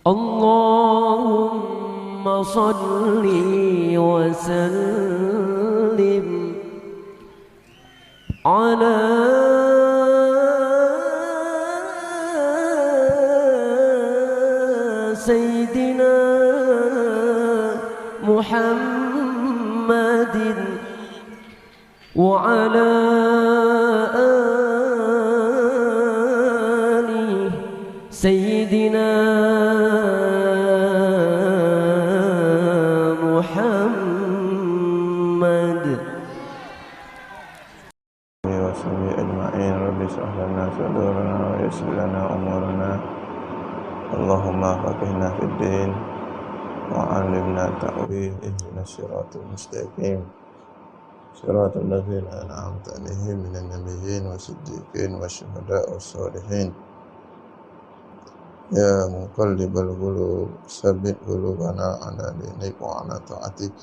اللهم صل وسلم على سيدنا محمد وعلى آل سيدنا محمد وصحبه أجمعين. رب اشرح لنا صدورنا ويسر لنا أمورنا اللهم فقهنا في الدين وعلمنا التأويل اهدنا الصراط المستقيم صراط الذين أنعمت عليهم من النبيين والصديقين والشهداء والصالحين يا مقلب القلوب ثبت قلوبنا على دينك وعلى طاعتك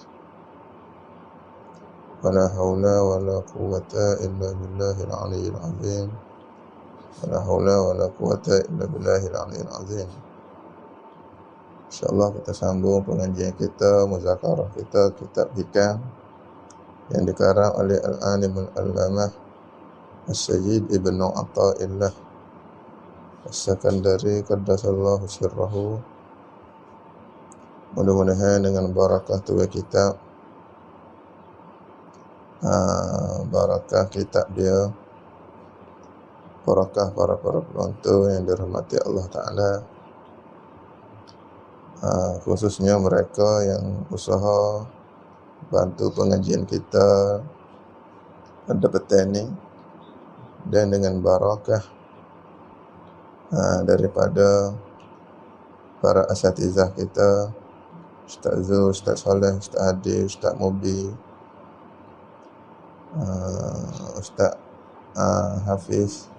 ولا حول ولا قوة إلا بالله العلي العظيم ولا حول ولا قوة إلا بالله العلي العظيم. InsyaAllah kita sambung pengajian kita, muzakarah kita, kitab Hikam yang dikarang oleh Al-Alim Al-Allamah As-Sayyid Ibn Atta'illah As-Sakandari Qaddasallahu sirrahu. Mudah-mudahan dengan barakah tua kitab, barakah kitab dia, barakah para penonton yang dirahmati Allah Ta'ala, khususnya mereka yang usaha bantu pengajian kita pada petang ini, dan dengan barakah daripada para asatizah kita, Ustaz Zul, Ustaz Saleh, Ustaz Hadi, Ustaz Mubi, Ustaz Hafiz,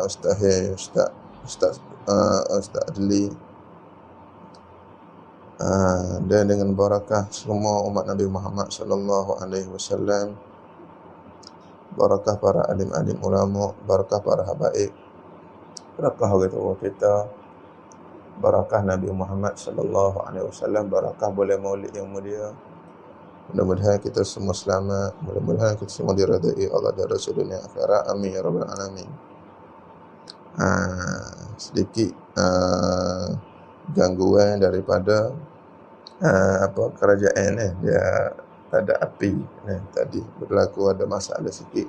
Ustaz Hay, Ustaz Adli, dan dengan barakah semua umat Nabi Muhammad sallallahu alaihi wasallam, barakah para alim-alim ulama, barakah para habaib, barakah orang tua kita, barakah Nabi Muhammad sallallahu alaihi wasallam, barakah bulan Maulid yang mulia. Mudah-mudahan kita semua selamat, mudah-mudahan kita semua diridai Allah dan Rasulnya akhirat. Amin ya rabbal alamin. Sedikit gangguan daripada kerajaan dia tak ada api tadi berlaku ada masalah sikit,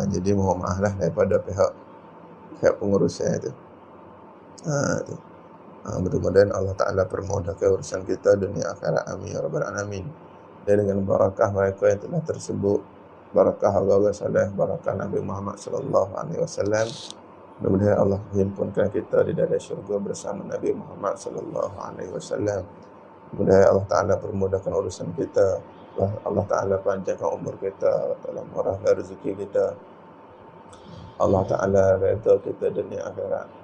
jadi mohon maaf lah daripada pihak pengurusan itu. Mudah-mudahan Allah Ta'ala permudahkan urusan kita dunia akhirat. Amin ya rabbal alamin. Dan dengan barakah mereka yang telah tersebut, barakah Allah saleh, barakah Nabi Muhammad sallallahu alaihi wasallam, mudah-mudahan Allah himpunkan kita di dalam syurga bersama Nabi Muhammad sallallahu alaihi wasallam. Mudah-mudahan Allah Ta'ala permudahkan urusan kita, Allah Ta'ala panjangkan umur kita, Allah Ta'ala murahkan rezeki kita, Allah Ta'ala redha kita dunia akhirat.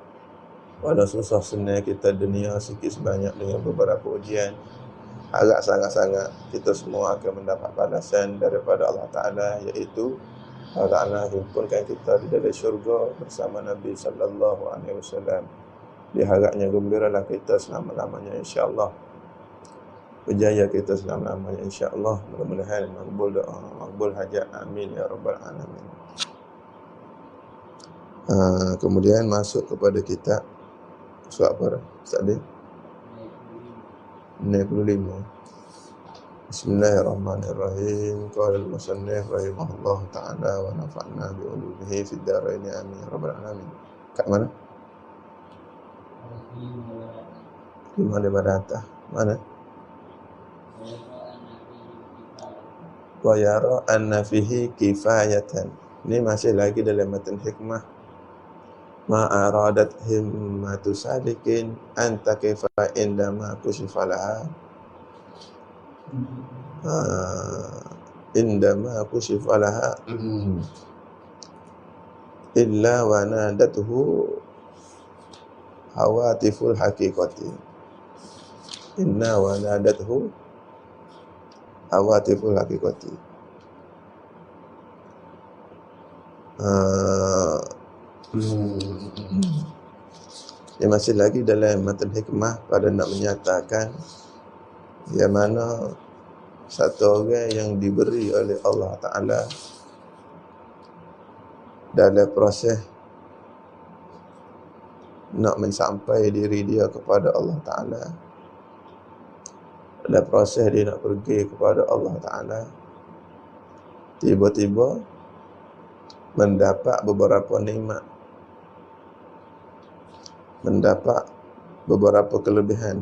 Walau susah senang kita dunia sikit sebanyak dengan beberapa ujian, harap sangat-sangat kita semua akan mendapat balasan daripada Allah Ta'ala, iaitu Allah Ta'ala himpunkan kita di dalam syurga bersama Nabi sallallahu alaihi wasallam. Diharapnya gembiralah kita selama-lamanya insya-Allah. Berjaya kita selama-lamanya insya-Allah. Mudah-mudahan makbul doa, makbul hajat. Amin ya rabbal alamin. Kemudian masuk kepada kitab surat apa dah? Ustaz Din? 65. Bismillahirrahmanirrahim. Qala al-musannif rahimahullah ta'ala wa nafa'na bi ulumihi fid dharain amin ya rabbal alamin. Kat mana? 5 daripada atas. Mana? Wa yara anna fihi kifayatan. Ini masih lagi dalam matan hikmah. Ma aradat himmatu sadikin anta kaifa indama kusifalaha indama kusifalaha illa wa nadatuhu hawatiful haqiqati inna wa nadatuhu hawatiful haqiqati. Dia masih lagi dalam matan hikmah pada nak menyatakan yang mana satu orang yang diberi oleh Allah Ta'ala dalam proses nak mensampai diri dia kepada Allah Ta'ala, dalam proses dia nak pergi kepada Allah Ta'ala, tiba-tiba mendapat beberapa nikmat, mendapat beberapa kelebihan.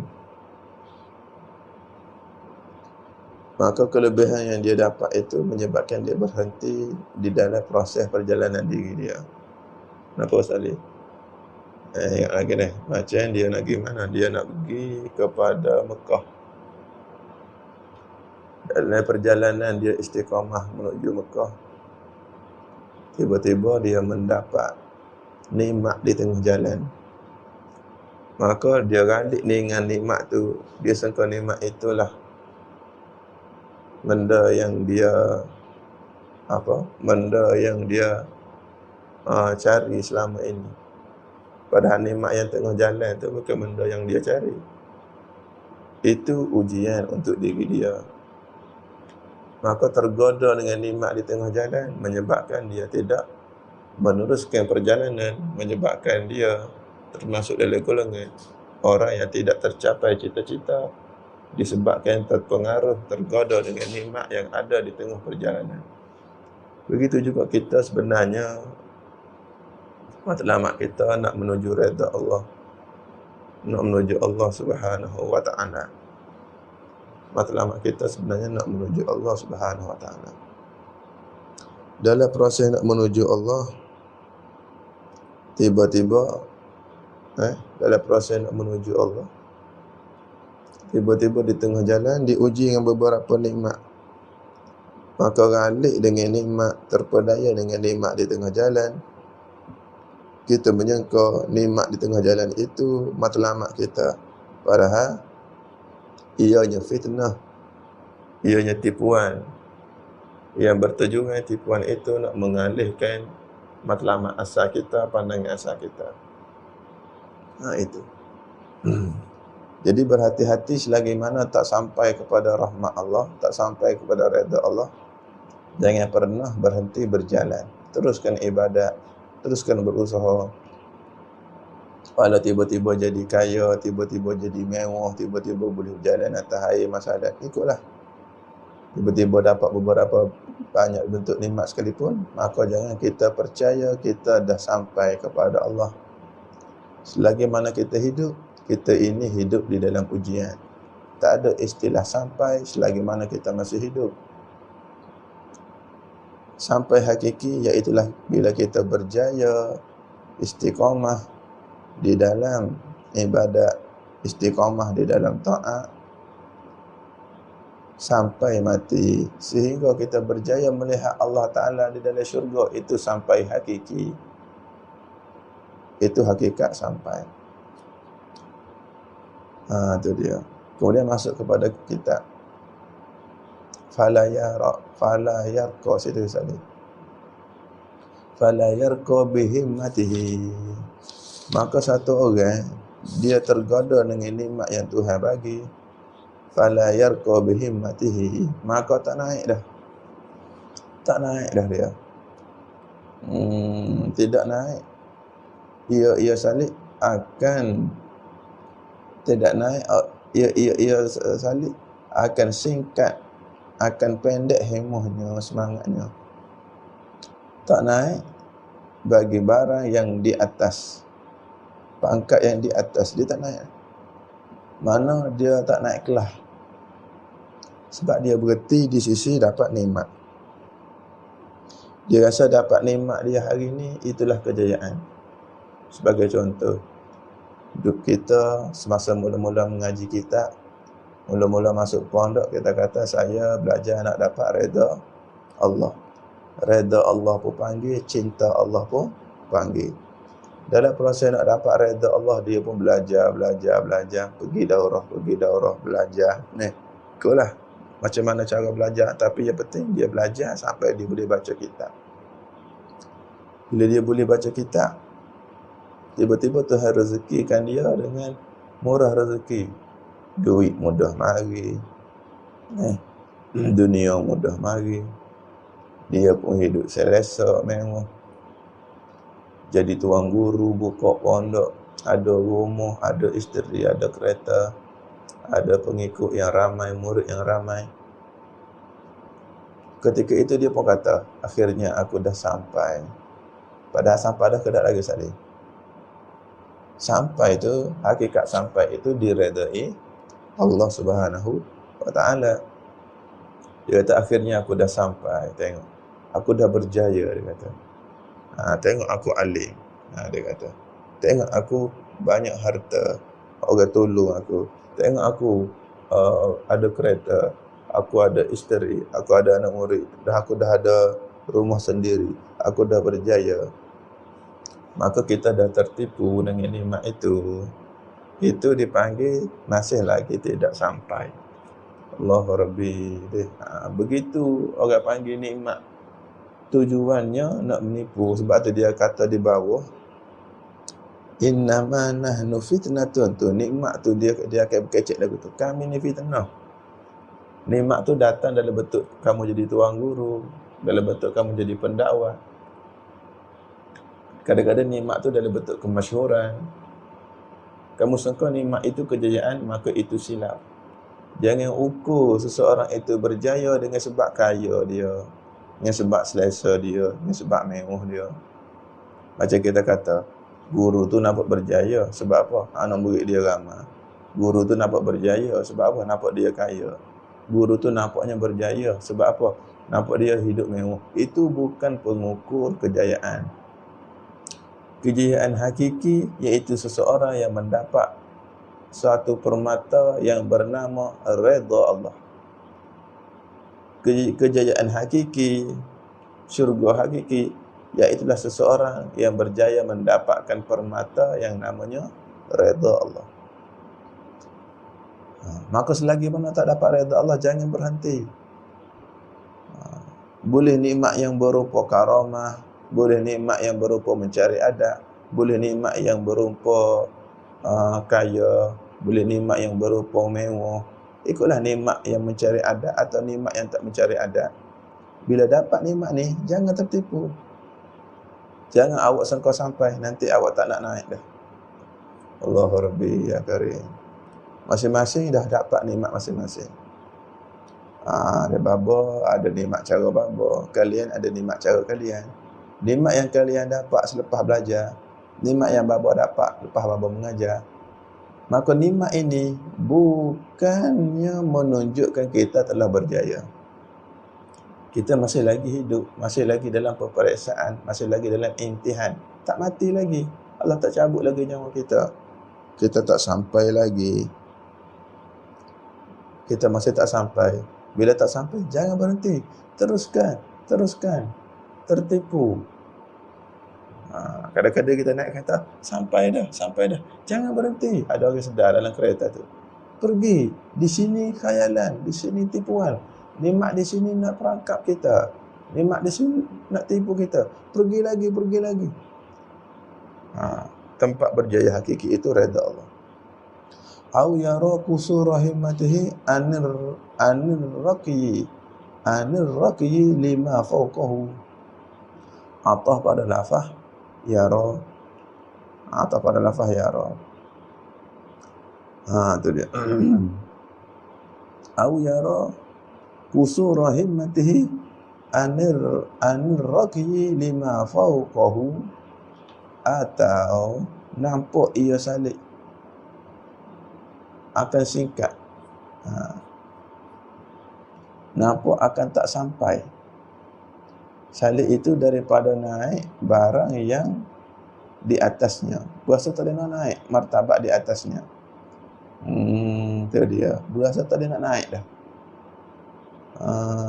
Maka kelebihan yang dia dapat itu menyebabkan dia berhenti di dalam proses perjalanan diri dia. Kenapa Ustaz Ali? Ingat lagi ni, macam dia nak pergi mana? Dia nak pergi kepada Mekah. Dalam perjalanan dia istiqamah menuju Mekah, tiba-tiba dia mendapat nikmat di tengah jalan. Maka dia ralik dengan nikmat tu. Dia sangka nikmat itulah benda yang dia benda yang dia cari selama ini. Padahal nikmat yang tengah jalan tu bukan benda yang dia cari. Itu ujian untuk diri dia. Maka tergoda dengan nikmat di tengah jalan, menyebabkan dia tidak meneruskan perjalanan, menyebabkan dia termasuk dalam golongan orang yang tidak tercapai cita-cita, disebabkan terpengaruh, tergoda dengan nikmat yang ada di tengah perjalanan. Begitu juga kita sebenarnya, matlamat kita nak menuju redha Allah, nak menuju Allah Subhanahu wa Ta'ala. Matlamat kita sebenarnya nak menuju Allah Subhanahu wa Ta'ala. Dalam proses nak menuju Allah, tiba-tiba dalam proses nak menuju Allah, tiba-tiba di tengah jalan diuji dengan beberapa nikmat. Maka ralik dengan nikmat, terpedaya dengan nikmat di tengah jalan. Kita menyangka nikmat di tengah jalan itu matlamat kita. Padahal ianya fitnah, ianya tipuan. Yang bertujuan tipuan itu nak mengalihkan matlamat asal kita, pandangan asal kita. Itu. Jadi berhati-hati selagi mana tak sampai kepada rahmat Allah, tak sampai kepada redha Allah, jangan pernah berhenti berjalan. Teruskan ibadat, teruskan berusaha. Kalau tiba-tiba jadi kaya, tiba-tiba jadi mewah, tiba-tiba boleh berjalan atas air masalah, ikutlah. Tiba-tiba dapat beberapa banyak bentuk nikmat sekalipun, maka jangan kita percaya kita dah sampai kepada Allah. Selagi mana kita hidup, kita ini hidup di dalam ujian. Tak ada istilah sampai selagi mana kita masih hidup. Sampai hakiki iaitulah bila kita berjaya istiqamah di dalam ibadat, istiqamah di dalam taat sampai mati, sehingga kita berjaya melihat Allah Ta'ala di dalam syurga. Itu sampai hakiki. Itu hakikat sampai. Itu dia. Kemudian masuk kepada kitab fala yarqa situ sekali. Fala yarqa bihimmatihi. Maka satu orang dia tergoda dengan nikmat yang Tuhan bagi, fala yarqa bihimmatihi, maka tak naik dah. Tak naik dah dia. Tidak naik. Ia salib akan tidak naik. Ia salib akan singkat, akan pendek hemahnya, semangatnya. Tak naik bagi barang yang di atas, pangkat yang di atas, dia tak naik. Mana dia tak naik kelah? Sebab dia berhenti di sisi dapat nikmat. Dia rasa dapat nikmat dia hari ini, itulah kejayaan. Sebagai contoh, hidup kita semasa mula-mula mengaji kitab, mula-mula masuk pondok, kita kata saya belajar nak dapat redha Allah. Redha Allah pun panggil, cinta Allah pun panggil. Dalam proses nak dapat redha Allah, dia pun belajar, pergi daurah, belajar. Ikutlah macam mana cara belajar, tapi yang penting dia belajar sampai dia boleh baca kitab. Bila dia boleh baca kitab, Tiba-tiba Tuhan rezekikan dia dengan murah rezeki. Duit mudah mari. Dunia mudah mari. Dia pun hidup selesa mewah. Jadi tuan guru, buka pondok, ada rumah, ada isteri, ada kereta, ada pengikut yang ramai, murid yang ramai. Ketika itu dia pun kata, akhirnya aku dah sampai. Padahal sampai dah kedak lagi sekali. Sampai itu, hakikat sampai itu diredai Allah Subhanahu wa ta'ala. Dia kata, akhirnya aku dah sampai. Tengok, aku dah berjaya, dia kata. Tengok aku alim. Dia kata, tengok aku banyak harta, orang tolong aku. Tengok aku ada kereta, aku ada isteri, aku ada anak murid, aku dah ada rumah sendiri, aku dah berjaya. Maka kita dah tertipu dengan nikmat itu. Itu dipanggil masih lagi tidak sampai. Allah Rabbi. Begitu orang panggil nikmat, tujuannya nak menipu. Sebab tu dia kata di bawah, innama nahnu fitnatun. Tu nikmat tu dia akan berkecek lagu tu, kami ni fitnah. Nikmat tu datang dalam bentuk kamu jadi tuan guru, dalam bentuk kamu jadi pendakwah. Kadang-kadang nikmat tu dalam bentuk kemasyhuran. Kamu sangka nikmat itu kejayaan, maka itu silap. Jangan ukur seseorang itu berjaya dengan sebab kaya dia, dengan sebab selesa dia, dengan sebab mewah dia. Macam kita kata, guru tu nampak berjaya sebab apa? Anak murid dia ramai. Guru tu nampak berjaya sebab apa? Nampak dia kaya. Guru tu nampaknya berjaya sebab apa? Nampak dia hidup mewah. Itu bukan pengukur kejayaan. Kejayaan hakiki iaitu seseorang yang mendapat suatu permata yang bernama redha Allah. Kejayaan hakiki, syurga hakiki, iaitulah seseorang yang berjaya mendapatkan permata yang namanya redha Allah. Maka selagi mana tak dapat redha Allah, jangan berhenti. Boleh nikmat yang berupa karamah, boleh nikmat yang berupa mencari adat, boleh nikmat yang berupa kaya, boleh nikmat yang berupa mewah. Ikutlah nikmat yang mencari adat atau nikmat yang tak mencari adat. Bila dapat nikmat ni, jangan tertipu. Jangan awak sangka sampai, nanti awak tak nak naik dah. Allahu Rabbi ya Karim. Masing-masing dah dapat nikmat masing-masing. Ada baba, ada nikmat cara baba. Kalian ada nikmat cara kalian. Nikmat yang kalian dapat selepas belajar, nikmat yang baba dapat lepas baba mengajar. Maka nikmat ini bukannya menunjukkan kita telah berjaya. Kita masih lagi hidup, masih lagi dalam peperiksaan, masih lagi dalam imtihan. Tak mati lagi. Allah tak cabut lagi nyawa kita. Kita tak sampai lagi. Kita masih tak sampai. Bila tak sampai, jangan berhenti. Teruskan. Tertipu. Kadang-kadang kita naik kereta, sampai dah. Jangan berhenti. Ada orang sedar dalam kereta tu. Pergi. Di sini khayalan, di sini tipuan. Nikmat di sini nak perangkap kita. Nikmat di sini nak tipu kita. Pergi lagi. Tempat berjaya hakiki itu redha Allah. Au yara qusura himmatihi anir raqyi lima fawqahu. Atah pada lafaz yara. Tu dia. Au yara qusura himmatihi anir raqyi lima fawqahu, atau nampak ia salik akan singkat. Nampak akan tak sampai. Salik itu daripada naik barang yang di atasnya. Berasa tak ada nak naik martabat di atasnya. Itu dia. Berasa tak ada nak naik dah.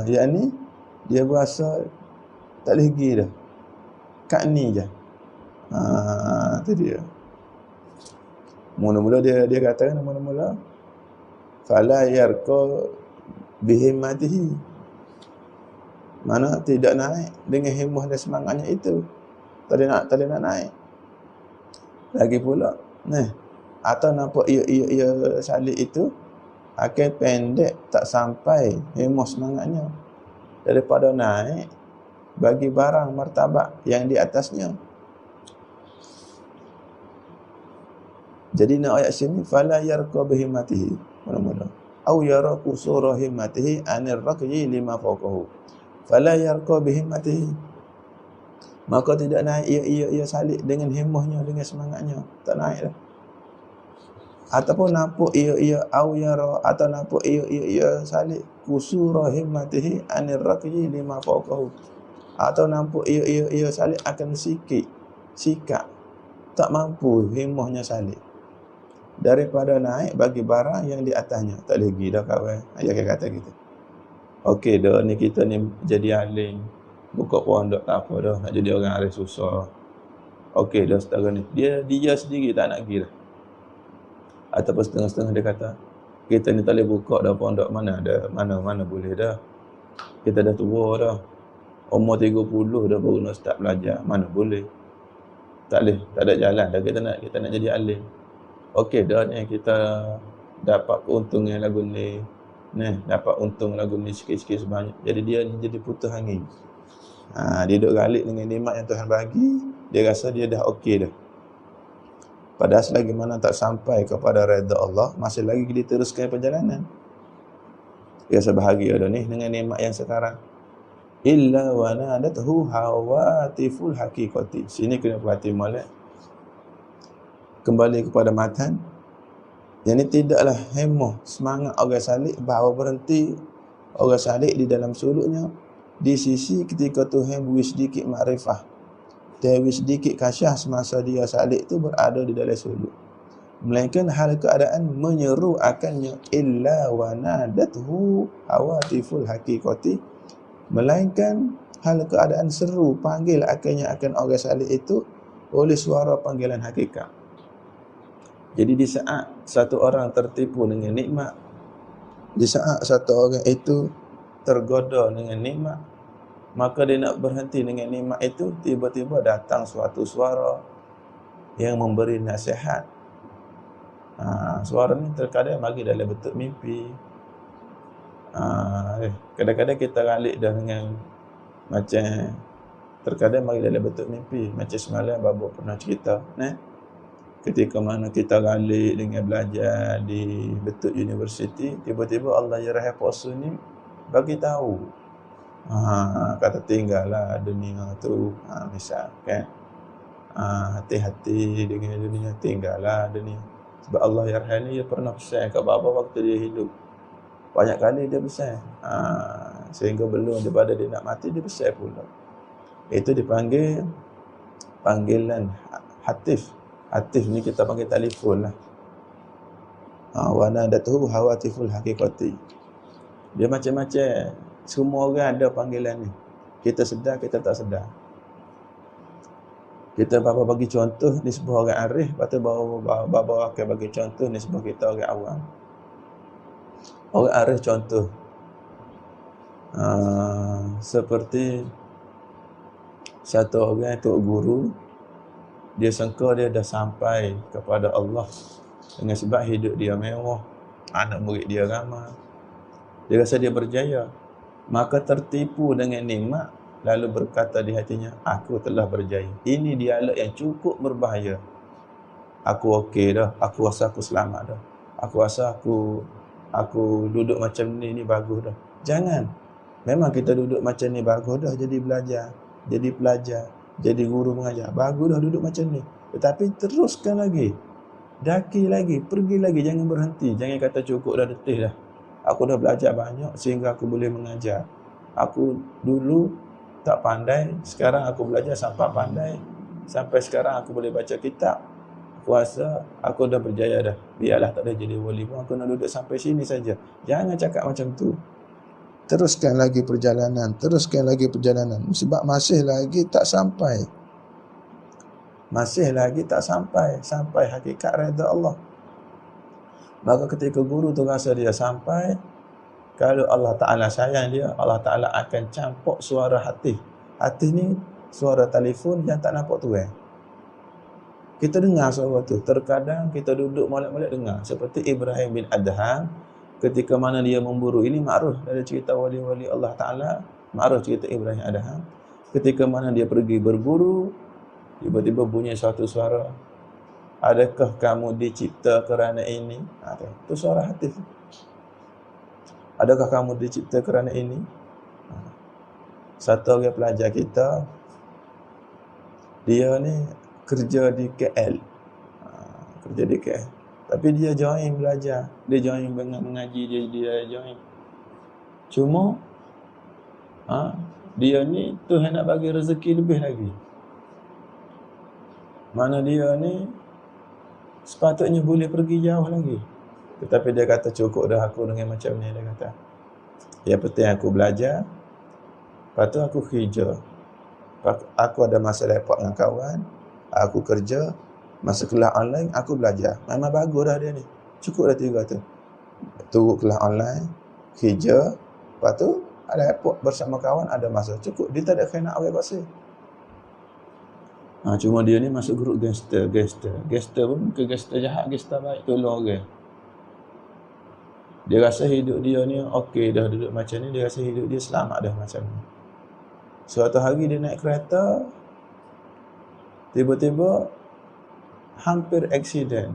Yang ni dia berasa tak boleh pergi dah. Kat ni je. Itu dia. Mula-mula dia katakan mula-mula fala yarqa bihimmatihi. Mana tidak naik dengan himmah dan semangatnya itu. Tak nak naik. Lagi pula, atau nampak ia salib itu akan pendek, tak sampai hemos semangatnya, daripada naik bagi barang martabat yang di atasnya. Jadi nak ayat sini, fala yarqa bihimmatihi, mula-mula au yara qusura himmatihi anir raqyi lima fawqahu, fala yarqa bihimmatihi, maka tidak naik ia salib dengan hemahnya, dengan semangatnya, tak naik dah. Ataupun nampak ia au yara, atau nampak ia salib qusura himmatihi anir raqyi lima fawqahu, atau nampak ia salib akan sikap tak mampu hemahnya salib daripada naik bagi barang yang di atasnya. Tak lagi dah kawan, ayah kata gitu. Okey dah, ni kita ni jadi alim, buka pondok tak apa dah, nak jadi orang alim susah. Okey dah, setara ni dia sendiri tak nak pergi dah. Ataupun setengah-setengah dia kata, kita ni tak boleh buka dah pondok, mana boleh dah. Kita dah tua dah, umur 30 dah baru nak start belajar, mana boleh. Tak boleh, tak ada jalan dah kita nak jadi alim. Okey dah, ni kita dapat keuntungan lagu ni, dapat untung lagu ni sikit-sikit sebanyak. Jadi dia ni jadi putus angin. Dia duduk galik dengan nikmat yang Tuhan bagi, dia rasa dia dah okey dah. Padahal selagi mana tak sampai kepada redha Allah, masih lagi diteruskan perjalanan. Dia sebahagia dah ni dengan nikmat yang sekarang. Illa wa nadathu hawatiful haqiqati. Sini kena perhati molek. Kembali kepada matan. Yang ini tidaklah hemah semangat orang salib bahawa berhenti orang salib di dalam suluknya di sisi ketika Tuhan beri sedikit makrifah, beri sedikit kasyah semasa dia salib itu berada di dalam suluk. Melainkan hal keadaan menyeru akannya, illa wa nadathu hawatiful haqiqati, melainkan hal keadaan seru panggil akannya akan orang salib itu oleh suara panggilan hakikat. Jadi di saat satu orang tertipu dengan nikmat, di saat satu orang itu tergoda dengan nikmat, maka dia nak berhenti dengan nikmat itu, tiba-tiba datang suatu suara yang memberi nasihat. Suara ni terkadang bagi dalam bentuk mimpi. Kadang-kadang kita ralik dah dengan macam, terkadang bagi dalam bentuk mimpi. Macam semalam Babo pernah cerita, ketika mana kita ralik dengan belajar di Betul University, tiba-tiba Allah Yerahai Posu ni bagi tahu, kata tinggallah dunia tu, misal kan, hati-hati dengan dunia, tinggallah dunia. Sebab Allah Yerahai ni dia pernah pesan kat Bapa waktu dia hidup, banyak kali dia pesan, sehingga belum daripada dia nak mati dia pesan pula. Itu dipanggil panggilan hatif. Hatif ni kita panggil telefon lah. Wa nadathu hawatiful haqiqati. Dia macam-macam. Semua orang ada panggilan ni. Kita sedar, kita tak sedar. Kita Bapa bagi contoh ni sebuah orang arif, lepas tu Bapa akan bagi contoh ni sebuah kita orang awam. Orang arif contoh, seperti satu orang tok guru, dia sangka dia dah sampai kepada Allah dengan sebab hidup dia mewah, anak murid dia ramai, dia rasa dia berjaya, maka tertipu dengan nikmat, lalu berkata di hatinya, aku telah berjaya. Ini dialog yang cukup berbahaya. Aku okey dah, aku rasa aku selamat dah, aku rasa aku duduk macam ni bagus dah. Jangan. Memang kita duduk macam ni bagus dah, jadi belajar, jadi pelajar, jadi guru mengajar, bagus dah duduk macam ni. Tetapi teruskan lagi, daki lagi, pergi lagi, jangan berhenti. Jangan kata cukup dah, letih dah, aku dah belajar banyak sehingga aku boleh mengajar. Aku dulu tak pandai, sekarang aku belajar sampai pandai, sampai sekarang aku boleh baca kitab. Aku rasa aku dah berjaya dah, biarlah tak ada jadi wali pun, aku nak duduk sampai sini saja. Jangan cakap macam tu. Teruskan lagi perjalanan, teruskan lagi perjalanan. Sebab masih lagi tak sampai. Masih lagi tak sampai hakikat redha Allah. Maka ketika guru tu rasa dia sampai, kalau Allah Ta'ala sayang dia, Allah Ta'ala akan campur suara hati. Hati ni suara telefon yang tak nampak tuan. Kita dengar suara tu. Terkadang kita duduk molek-molek dengar. Seperti Ibrahim bin Adham, ketika mana dia memburu. Ini ma'ruf dari cerita wali-wali Allah Ta'ala. Ma'ruf cerita Ibrahim Adham. Ketika mana dia pergi berburu, tiba-tiba bunyi suatu suara. Adakah kamu dicipta kerana ini? Itu suara hati. Adakah kamu dicipta kerana ini? Satu orang pelajar kita, dia ni kerja di KL. Kerja di KL. Tapi dia join belajar. Dia join mengaji, dia join. Cuma, dia ni Tuhan nak bagi rezeki lebih lagi. Mana dia ni sepatutnya boleh pergi jauh lagi. Tetapi dia kata cukup dah aku dengan macam ni, dia kata. Yang penting aku belajar. Lepas tu aku kerja. Aku ada masa lepak dengan kawan. Aku kerja. Masa kelas online aku belajar. Memang bagus dah dia ni. Cukup dah 3 tu. Tunggu kelas online, kerja. Lepas tu ada lepak bersama kawan, ada masa. Cukup. Dia tak ada kena awal pasal. Cuma dia ni masuk grup gangster. Gangster pun bukan gangster jahat, gangster baik, tolong orang. Dia rasa hidup dia ni okey dah duduk macam ni, dia rasa hidup dia selamat dah macam ni. Suatu hari dia naik kereta, tiba-tiba hampir aksiden.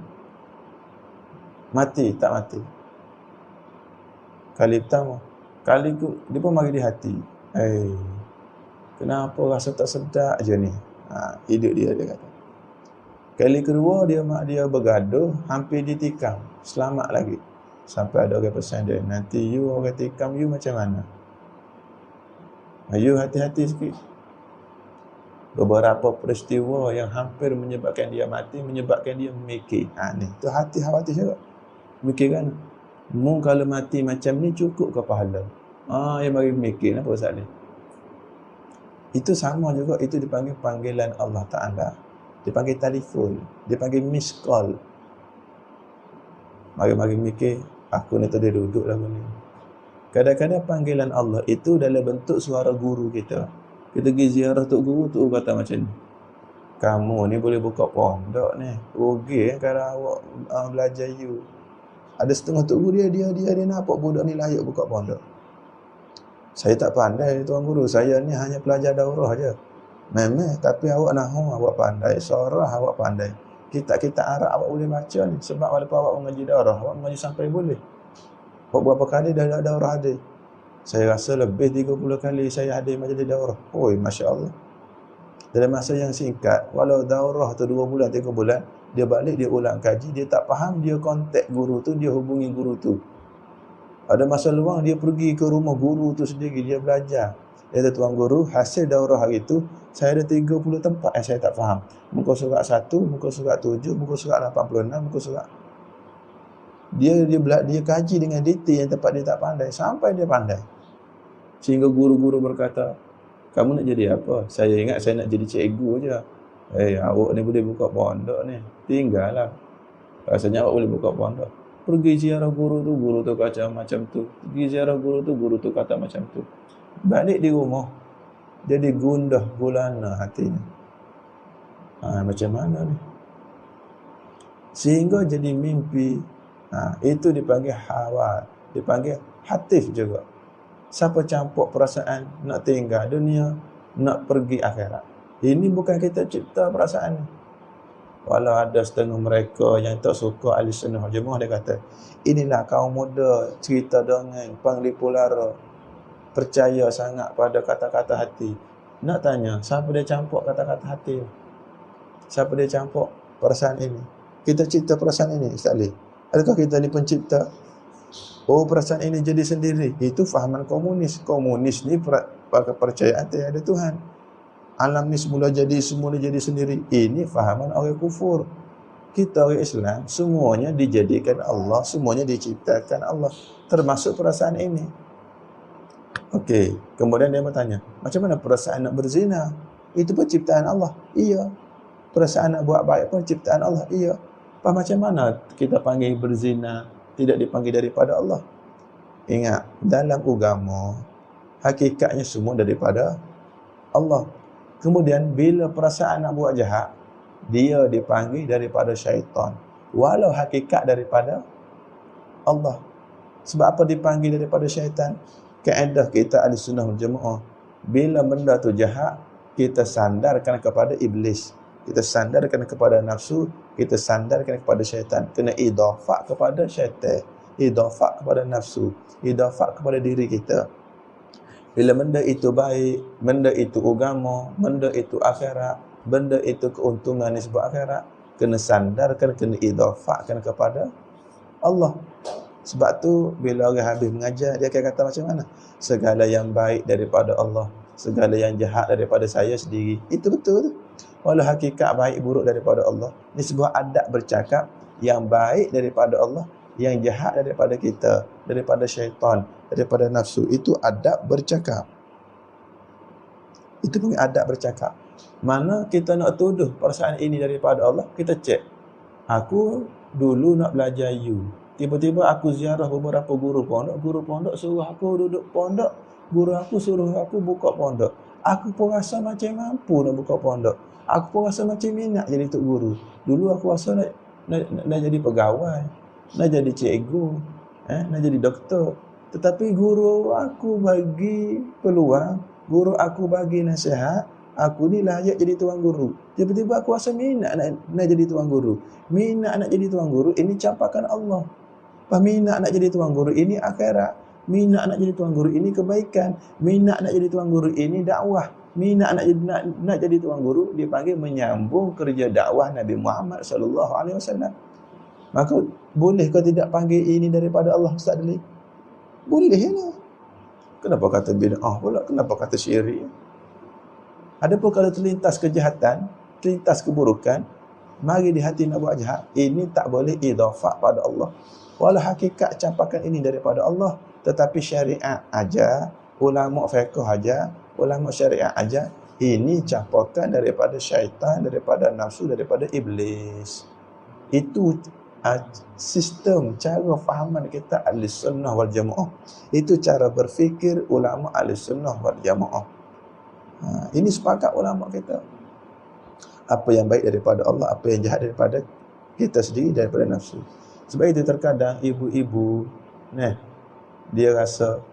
Mati, tak mati. Kali pertama. Kali dia pun mari di hati. Kenapa rasa tak sedap je ni? Hidup dia kata. Kali kedua mak dia bergaduh, hampir ditikam. Selamat lagi. Sampai ada orang pesan dia, nanti you orang tikam you macam mana? You hati-hati sikit. Beberapa peristiwa yang hampir menyebabkan dia mati, menyebabkan dia memikir. Ni, tu hati khawatir juga. Mikir kan, mu kalau mati macam ni cukup ke pahala? Yang bagi mikir, apa pasal ni? Itu sama juga, itu dipanggil panggilan Allah Ta'ala. Dipanggil telefon, dipanggil miss call. Mari-mari mikir, aku ni tadi duduk lagu ni. Kadang-kadang panggilan Allah itu dalam bentuk suara guru kita. Kita pergi ziarah tok guru, tok guru kata macam ni. Kamu ni boleh buka pondok ni. Rugi kalau awak belajar you. Ada setengah tok guru dia nampak budak ni layak buka pondok. Saya tak pandai tuan guru, saya ni hanya pelajar daurah je. Memang, tapi awak nahu awak pandai, sorah awak pandai. Kitab-kitab Arab awak boleh baca ni. Sebab walaupun awak mengaji daurah, awak mengaji sampai boleh. Awak berapa kali dah daurah hadir? Saya rasa lebih 30 kali saya hadir majlis daurah. Masya Allah. Dalam masa yang singkat, walau daurah tu 2 bulan, 3 bulan, dia balik, dia ulang kaji, dia tak faham, dia kontak guru tu, dia hubungi guru tu. Ada masa luang, dia pergi ke rumah guru tu sendiri, dia belajar. Dia kata, tuan guru, hasil daurah hari tu, saya ada 30 tempat yang saya tak faham. Muka surat 1, muka surat 7, muka surat 86, muka surat. Dia kaji dengan detail yang tempat dia tak pandai, sampai dia pandai. Sehingga guru-guru berkata, kamu nak jadi apa? Saya ingat saya nak jadi cikgu je. Awak ni boleh buka pondok ni. Tinggallah. Rasanya awak boleh buka pondok. Pergi ziarah guru tu kata macam tu. Pergi ziarah guru tu kata macam tu. Balik di rumah, jadi gundah gulana hatinya. Macam mana ni? Sehingga jadi mimpi. Itu dipanggil hawal, dipanggil hatif juga. Siapa campur perasaan nak tinggal dunia, nak pergi akhirat. Ini bukan kita cipta perasaan ni. Walau ada setengah mereka yang tak suka ahli sunnah jemaah, dia kata, inilah kaum muda cerita dongeng Panglipu Lara, percaya sangat pada kata-kata hati. Nak tanya, siapa dia campur kata-kata hati? Siapa dia campur perasaan ini? Kita cipta perasaan ini, Ustaz Ali. Adakah kita ni pencipta? Perasaan ini jadi sendiri. Itu fahaman komunis. Komunis ni percayaan tidak ada Tuhan. Alam ni semula jadi sendiri. Ini fahaman orang kufur. Kita orang Islam, semuanya dijadikan Allah, semuanya diciptakan Allah. Termasuk perasaan ini. Okey, kemudian dia bertanya, macam mana perasaan nak berzina? Itu penciptaan Allah. Iya. Perasaan nak buat baik pun ciptaan Allah. Iya. Macam mana kita panggil berzina tidak dipanggil daripada Allah? Ingat, dalam agama hakikatnya semua daripada Allah. Kemudian bila perasaan nak buat jahat, Dia dipanggil daripada syaitan, walau hakikat daripada Allah. Sebab apa dipanggil daripada syaitan? Kaedah kita Ahlussunnah wal Jamaah, bila benda tu jahat, kita sandarkan kepada iblis, kita sandarkan kepada nafsu, kita sandarkan kepada syaitan. Kena idafak kepada syaitan, idafak kepada nafsu, idafak kepada diri kita. Bila benda itu baik, benda itu agama, benda itu akhirat, benda itu keuntungan nisbah akhirat, kena sandarkan, kena idafakkan kepada Allah. Sebab tu bila orang habis mengajar, dia akan kata macam mana? Segala yang baik daripada Allah, segala yang jahat daripada saya sendiri. Itu betul tu. Walau hakikat baik buruk daripada Allah. Ini sebuah adab bercakap, yang baik daripada Allah, yang jahat daripada kita, daripada syaitan, daripada nafsu. Itu adab bercakap. Itu pun adab bercakap. Mana kita nak tuduh perasaan ini daripada Allah, kita cek. Aku dulu nak belajar you. Tiba-tiba aku ziarah beberapa guru pondok suruh aku duduk pondok, guru aku suruh aku buka pondok. Aku pun rasa macam mampu nak buka pondok. Aku pun rasa macam minat jadi tok guru. Dulu aku rasa nak jadi pegawai, nak jadi cikgu, nak jadi doktor. Tetapi guru aku bagi peluang, guru aku bagi nasihat, aku ni layak jadi tuan guru. Tiba-tiba aku rasa minat nak jadi tuan guru. Minat nak jadi tuan guru, ini campakan Allah. Minat nak jadi tuan guru, ini akhirat. Minat nak jadi tuan guru, ini kebaikan. Minat nak jadi tuan guru, ini dakwah. Minat nak jadi tuan guru, dipanggil menyambung kerja dakwah Nabi Muhammad SAW. Maka boleh kau tidak panggil ini daripada Allah, Ustaz Dali? Boleh lah. Kenapa kata bid'ah pula? Kenapa kata syirik? Adapun kalau terlintas kejahatan, terlintas keburukan, mari di hati nak buat jahat, ini tak boleh idafah pada Allah. Walau hakikat campakan ini daripada Allah, tetapi syariat aja, ulama fiqh aja, ulama syariat aja, ini campakan daripada syaitan, daripada nafsu, daripada iblis. Itu sistem, cara fahaman kita Ahlussunnah wal Jamaah. Itu cara berfikir ulama Ahlussunnah wal Jamaah. Ini sepakat ulama kita. Apa yang baik daripada Allah, apa yang jahat daripada kita sendiri, daripada nafsu. Sebab itu terkadang ibu-ibu, dia rasa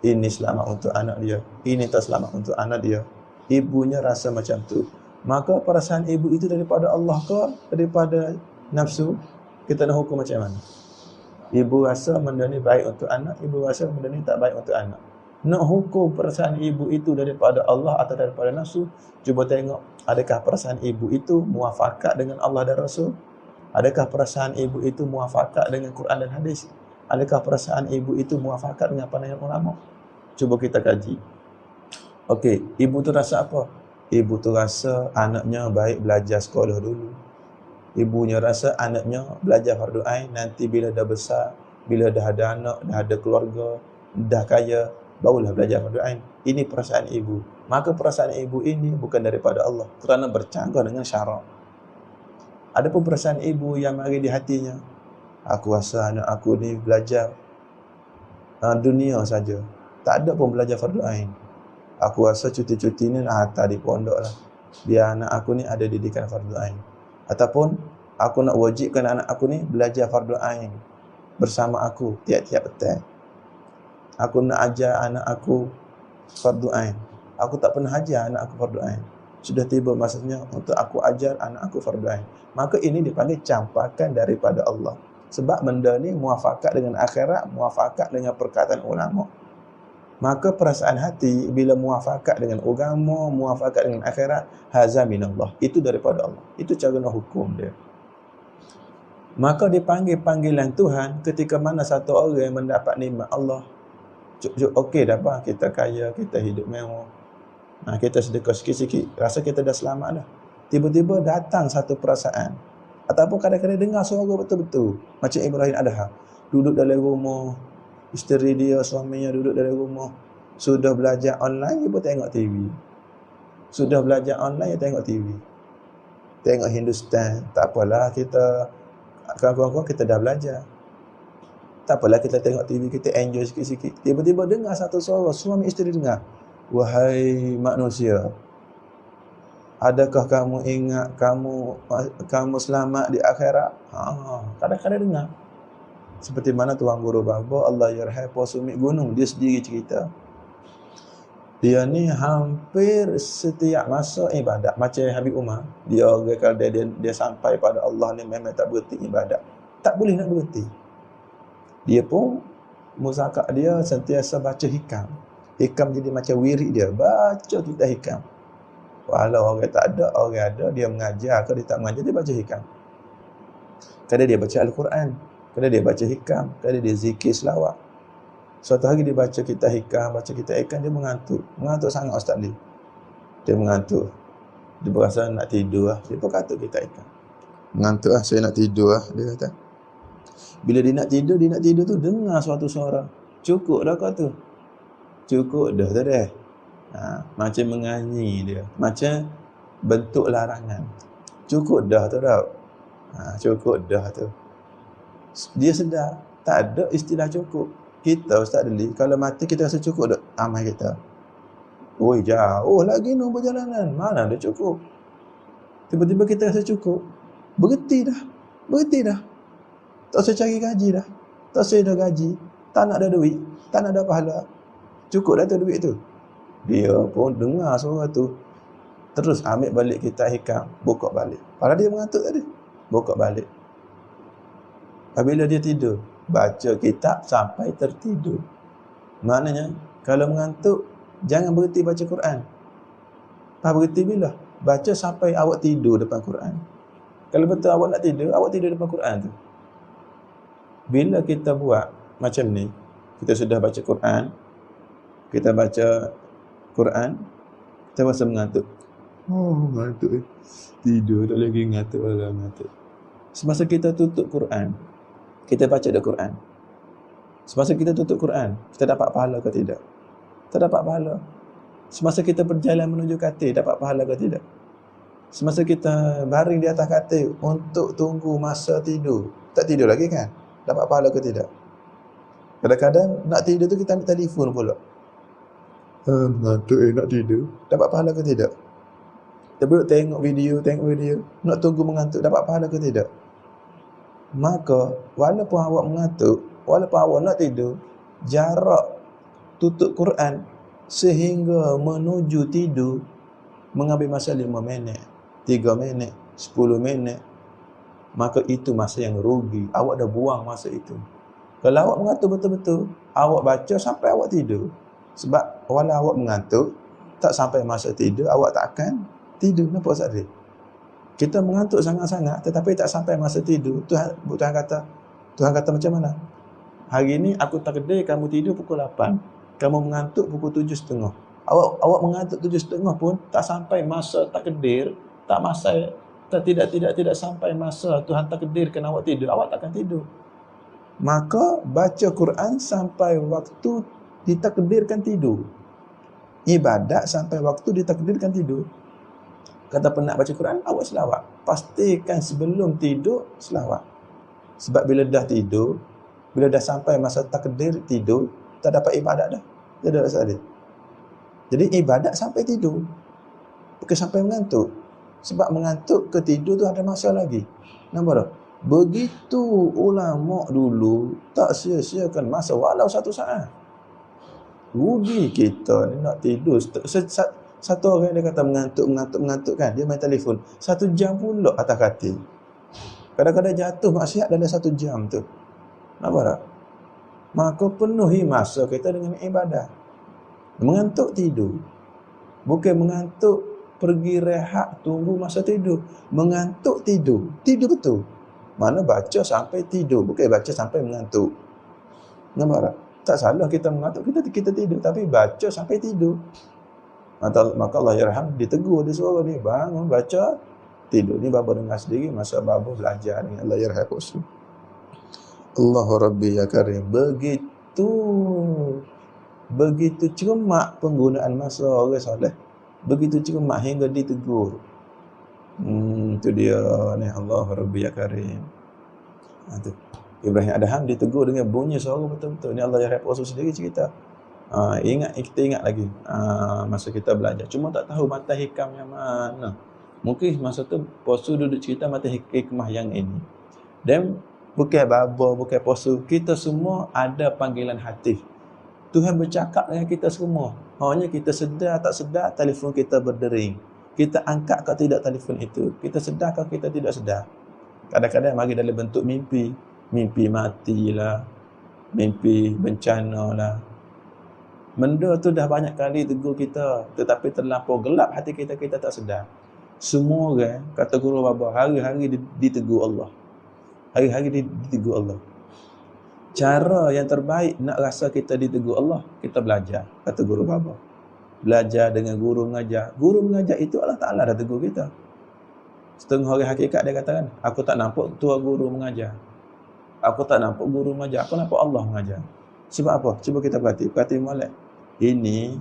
ini selamat untuk anak dia, ini tak selamat untuk anak dia. Ibunya rasa macam tu. Maka perasaan ibu itu daripada Allah ke daripada nafsu? Kita nak hukum macam mana? Ibu rasa benda ni baik untuk anak, ibu rasa benda ni tak baik untuk anak. Nak hukum perasaan ibu itu daripada Allah atau daripada nafsu, cuba tengok, adakah perasaan ibu itu muafakat dengan Allah dan Rasul? Adakah perasaan ibu itu muafakat dengan Quran dan hadis? Adakah perasaan ibu itu muafakat dengan pandangan ulama? Cuba kita kaji. Okey, ibu tu rasa apa? Ibu tu rasa anaknya baik belajar sekolah dulu. Ibunya rasa anaknya belajar fardu ain, nanti bila dah besar, bila dah ada anak, dah ada keluarga, dah kaya, barulah belajar fardu ain. Ini perasaan ibu. Maka perasaan ibu ini bukan daripada Allah, kerana bercanggah dengan syarak. Adapun perasaan ibu yang mari di hatinya, aku rasa anak aku ni belajar dunia saja, tak ada pun belajar fardu ain. Aku rasa cuti-cuti ni nak hantar di pondok lah, biar anak aku ni ada didikan fardu ain. Ataupun aku nak wajibkan anak aku ni belajar fardu ain bersama aku tiap-tiap petang. Aku nak ajar anak aku fardu ain. Aku tak pernah ajar anak aku fardu ain. Sudah tiba masanya untuk aku ajar anak aku fardu ain. Maka ini dipanggil campakan daripada Allah. Sebab benda ni muafakat dengan akhirat, muafakat dengan perkataan ulama. Maka perasaan hati bila muafakat dengan agama, muafakat dengan akhirat, haza minallah. Itu daripada Allah. Itu cara nak hukum dia. Maka dipanggil panggilan Tuhan ketika mana satu orang yang mendapat nikmat Allah. Okey dah bang, kita kaya, kita hidup mewah. Kita sedekah sikit-sikit, rasa kita dah selamat dah. Tiba-tiba datang satu perasaan. Ataupun kadang-kadang dengar suara betul-betul. Macam Ibrahim Adha. Duduk dalam rumah, isteri dia, suaminya duduk dalam rumah. Sudah belajar online, dia pun tengok TV. Sudah belajar online, dia tengok TV. Tengok Hindustan. Tak apalah, kita kawan-kawan kita dah belajar. Tak apalah, kita tengok TV, kita enjoy sikit-sikit. Tiba-tiba dengar satu suara, suami isteri dengar. Wahai manusia, Adakah kamu ingat kamu selamat di akhirat? Kadang-kadang dengar. Seperti mana tuan guru bapa Allah yarham Posumik Gunung, dia sendiri cerita. Dia ni hampir setiap masa ibadat. Macam Habib Umar, dia kalau dia sampai pada Allah ni memang tak berhenti ibadat. Tak boleh nak berhenti. Dia pun muzakat dia sentiasa baca hikam. Hikam jadi macam wirid dia, baca kitab hikam. Walau orang tak ada, orang ada, dia mengajar ke dia tak mengajar, dia baca hikam. Kadang dia baca Al-Quran, kadang dia baca hikam, kadang dia zikir selawat. Suatu hari dia baca kitab hikam, dia mengantuk. Mengantuk sangat Ustaz ni. Dia mengantuk. Dia berasa nak tidur lah. Dia pun kata kitab hikam. Mengantuk lah, saya nak tidur lah, dia kata. Bila dia nak tidur tu, dengar suatu suara. Cukup dah kau tu. Cukup dah tu dah. Macam menganyi dia. Macam bentuk larangan. Cukup dah tu dah. Cukup dah tu. Dia sedar. Tak ada istilah cukup. Kita Ustaz Adli, kalau mati kita rasa cukup tak amal kita? Oi, jauh lagi no perjalanan. Mana ada cukup? Tiba-tiba kita rasa cukup. Berhenti dah. Tak usah cari gaji dah. Tak usah ada gaji. Tak nak ada duit. Tak nak ada pahala. Cukup dah tu duit tu. Dia pun dengar suara tu. Terus ambil balik kitab hikam. Buka balik. Padahal dia mengantuk tadi. Buka balik. Apabila dia tidur, baca kitab sampai tertidur. Maknanya, kalau mengantuk, jangan berhenti baca Quran. Berhenti bila? Baca sampai awak tidur depan Quran. Kalau betul awak nak tidur, awak tidur depan Quran tu. Bila kita buat macam ni, kita sudah baca Quran, kita baca Quran, kita rasa mengantuk. Mengantuk. Tidur tak lagi ngantuk. Semasa kita tutup Quran, kita baca dah Quran. Semasa kita tutup Quran, kita dapat pahala ke tidak? Kita dapat pahala. Semasa kita berjalan menuju katil, dapat pahala ke tidak? Semasa kita baring di atas katil untuk tunggu masa tidur, tak tidur lagi kan? Dapat pahala ke tidak? Kadang-kadang nak tidur tu kita ambil telefon pula. Mengantuk nak tidur. Dapat pahala ke tidak? Kita duduk tengok video. Nak tunggu mengantuk, dapat pahala ke tidak? Maka, walaupun awak mengantuk, walaupun awak nak tidur, jarak tutup Quran sehingga menuju tidur mengambil masa 5 minit, 3 minit, 10 minit. Maka itu masa yang rugi. Awak dah buang masa itu. Kalau awak mengantuk betul-betul, awak baca sampai awak tidur. Sebab walau awak mengantuk, tak sampai masa tidur, awak tak akan tidur. Nampak Ustaz Ri? Kita mengantuk sangat-sangat tetapi tak sampai masa tidur. Tuhan kata macam mana? Hari ni aku takdir kamu tidur pukul 8. Kamu mengantuk pukul 7.30. Awak mengantuk 7.30 pun tak sampai masa takdir, tidak sampai masa Tuhan takdirkan awak tidur, awak takkan tidur. Maka baca Quran sampai waktu ditakdirkan tidur. Ibadat sampai waktu ditakdirkan tidur. Kata penat baca Quran, awak selawat. Pastikan sebelum tidur, selawat. Sebab bila dah tidur, bila dah sampai masa takdir tidur, tak dapat ibadat dah. Dia dah rasa dia. Jadi ibadat sampai tidur. Bukan sampai mengantuk. Sebab mengantuk ke tidur tu ada masa lagi. Nampak tak? Begitu ulama dulu tak sia-siakan masa walau 1 saat. Rugi kita ni nak tidur. Satu orang dia kata mengantuk kan. Dia main telefon. 1 jam pula atas katil. Kadang-kadang jatuh maksiat dalam 1 jam tu. Nampak tak? Maka penuhi masa kita dengan ibadah. Mengantuk tidur. Bukan mengantuk pergi rehat tunggu masa tidur. Mengantuk tidur. Tidur betul. Mana baca sampai tidur. Bukan baca sampai mengantuk. Nampak tak? Tak salah kita mengantuk. Kita tidur. Tapi baca sampai tidur. Maka Allah yarham, ditegur dia suara ni, bangun baca tidur. Ni bapa dengar sendiri masa bapa belajar dengan Allah yarham. Allahu Rabbi ya Karim. Begitu cermat penggunaan masa orang soleh. Begitu cermat hingga ditegur. Itu dia ni Allah Rabbi ya Karim. Tu Ibrahim Adham ditegur dengan bunyi suara betul-betul. Ni Allah yarham Rasul sendiri cerita. Kita ingat lagi masa kita belajar. Cuma tak tahu mata hikam yang mana. Mungkin masa tu posu duduk cerita mata hikmah yang ini. Dan bukan baba, bukan posu, kita semua ada panggilan hati. Tuhan bercakap dengan kita semua. Hanya kita sedar tak sedar telefon kita berdering. Kita angkat ke tidak telefon itu. Kita sedar ke kita tidak sedar. Kadang-kadang mari dalam bentuk mimpi. Mimpi matilah. Mimpi bencana lah. Benda tu dah banyak kali tegur kita. Tetapi terlampau gelap hati kita, kita tak sedar. Semua orang, kata guru baba, hari-hari ditegur Allah. Hari-hari ditegur Allah. Cara yang terbaik nak rasa kita ditegur Allah, kita belajar, kata guru baba. Belajar dengan guru mengajar. Guru mengajar itu Allah Ta'ala dah tegur kita. Setengah orang hakikat dia katakan, aku tak nampak tua guru mengajar. Aku tak nampak guru mengajar, aku nampak Allah mengajar. Sebab apa? Cuba kita perhati molek. Ini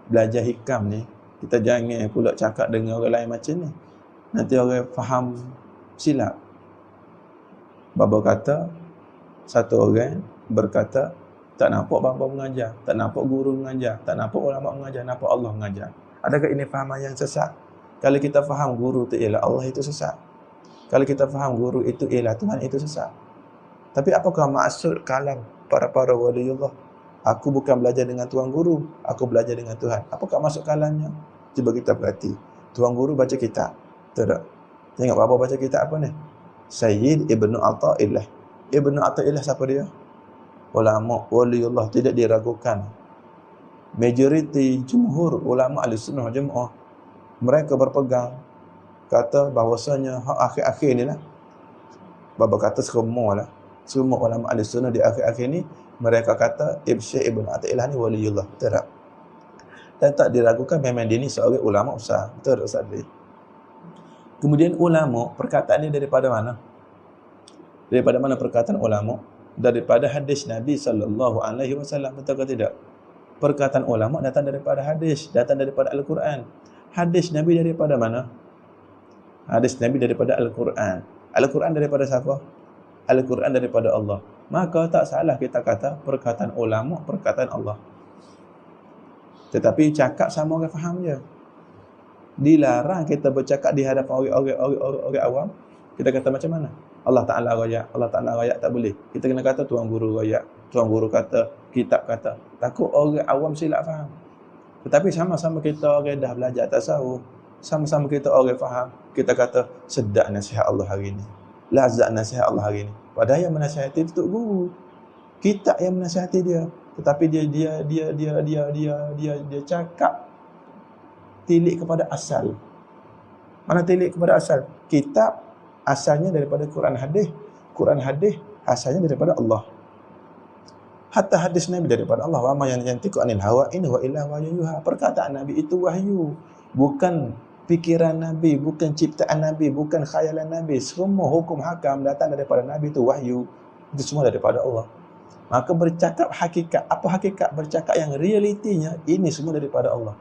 belajar hikam ni, kita jangan pula cakap dengan orang lain macam ni. Nanti orang faham silap. Baba kata, satu orang berkata, tak nampak bapa mengajar, tak nampak guru mengajar, tak nampak ulama mengajar, nampak Allah mengajar. Adakah ini fahaman yang sesat? Kalau kita faham guru itu ialah Allah, itu sesat. Kalau kita faham guru itu ialah Tuhan, itu sesat. Tapi apakah maksud kalam para waliullah? Aku bukan belajar dengan tuan guru, aku belajar dengan Tuhan. Apakah maksud kalamnya? Cuba kita perhati. Tuan guru baca kitab. Tak. Tengok bapa baca kitab apa ni? Sayyid Ibnu Athaillah. Ibnu Athaillah siapa dia? Ulama waliullah, tidak diragukan. Majoriti jumhur ulama Ahlussunnah wal Jamaah, mereka berpegang kata bahawasanya akhir-akhir ni lah. Bapa kata semua ulama Ahlussunnah di akhir-akhir ni mereka kata Syekh Ibnu Athaillah ni waliullah. Tak. Dan tak diragukan memang dia ni seorang ulama besar. Betul Ustaz Ali? Kemudian ulama, perkataan ni daripada mana? Daripada mana perkataan ulama? Daripada hadis Nabi SAW. Betul ke tidak? Perkataan ulama datang daripada hadis, datang daripada Al-Quran. Hadis Nabi daripada mana? Hadis Nabi daripada Al-Quran. Al-Quran daripada siapa? Al-Quran daripada Allah. Maka tak salah kita kata perkataan ulama, perkataan Allah. Tetapi cakap sama orang faham je. Dilarang kita bercakap di hadapan orang awam. Kita kata macam mana? Allah Ta'ala rayak, Allah Ta'ala rayak, tak boleh. Kita kena kata tuan guru rayak, tuan guru kata, kitab kata. Takut orang awam silap faham. Tetapi sama-sama kita orang dah belajar tasawuf, sama-sama kita orang faham, kita kata sedap nasihat Allah hari ini, lazat nasihat Allah hari ini. Padahal yang menasihati itu guru, kitab yang menasihati dia. Tetapi dia cakap tilik kepada asal. Mana tilik kepada asal? Kitab asalnya daripada Quran hadis. Quran hadis asalnya daripada Allah. Hatta hadis Nabi daripada Allah. Wa ma yantiqu anil hawa in huwa illa wahyuha. Perkataan Nabi itu wahyu, bukan fikiran Nabi, bukan ciptaan Nabi, bukan khayalan Nabi. Semua hukum hakam datang daripada Nabi, itu wahyu. Itu semua daripada Allah. Maka bercakap hakikat. Apa hakikat? Bercakap yang realitinya, ini semua daripada Allah.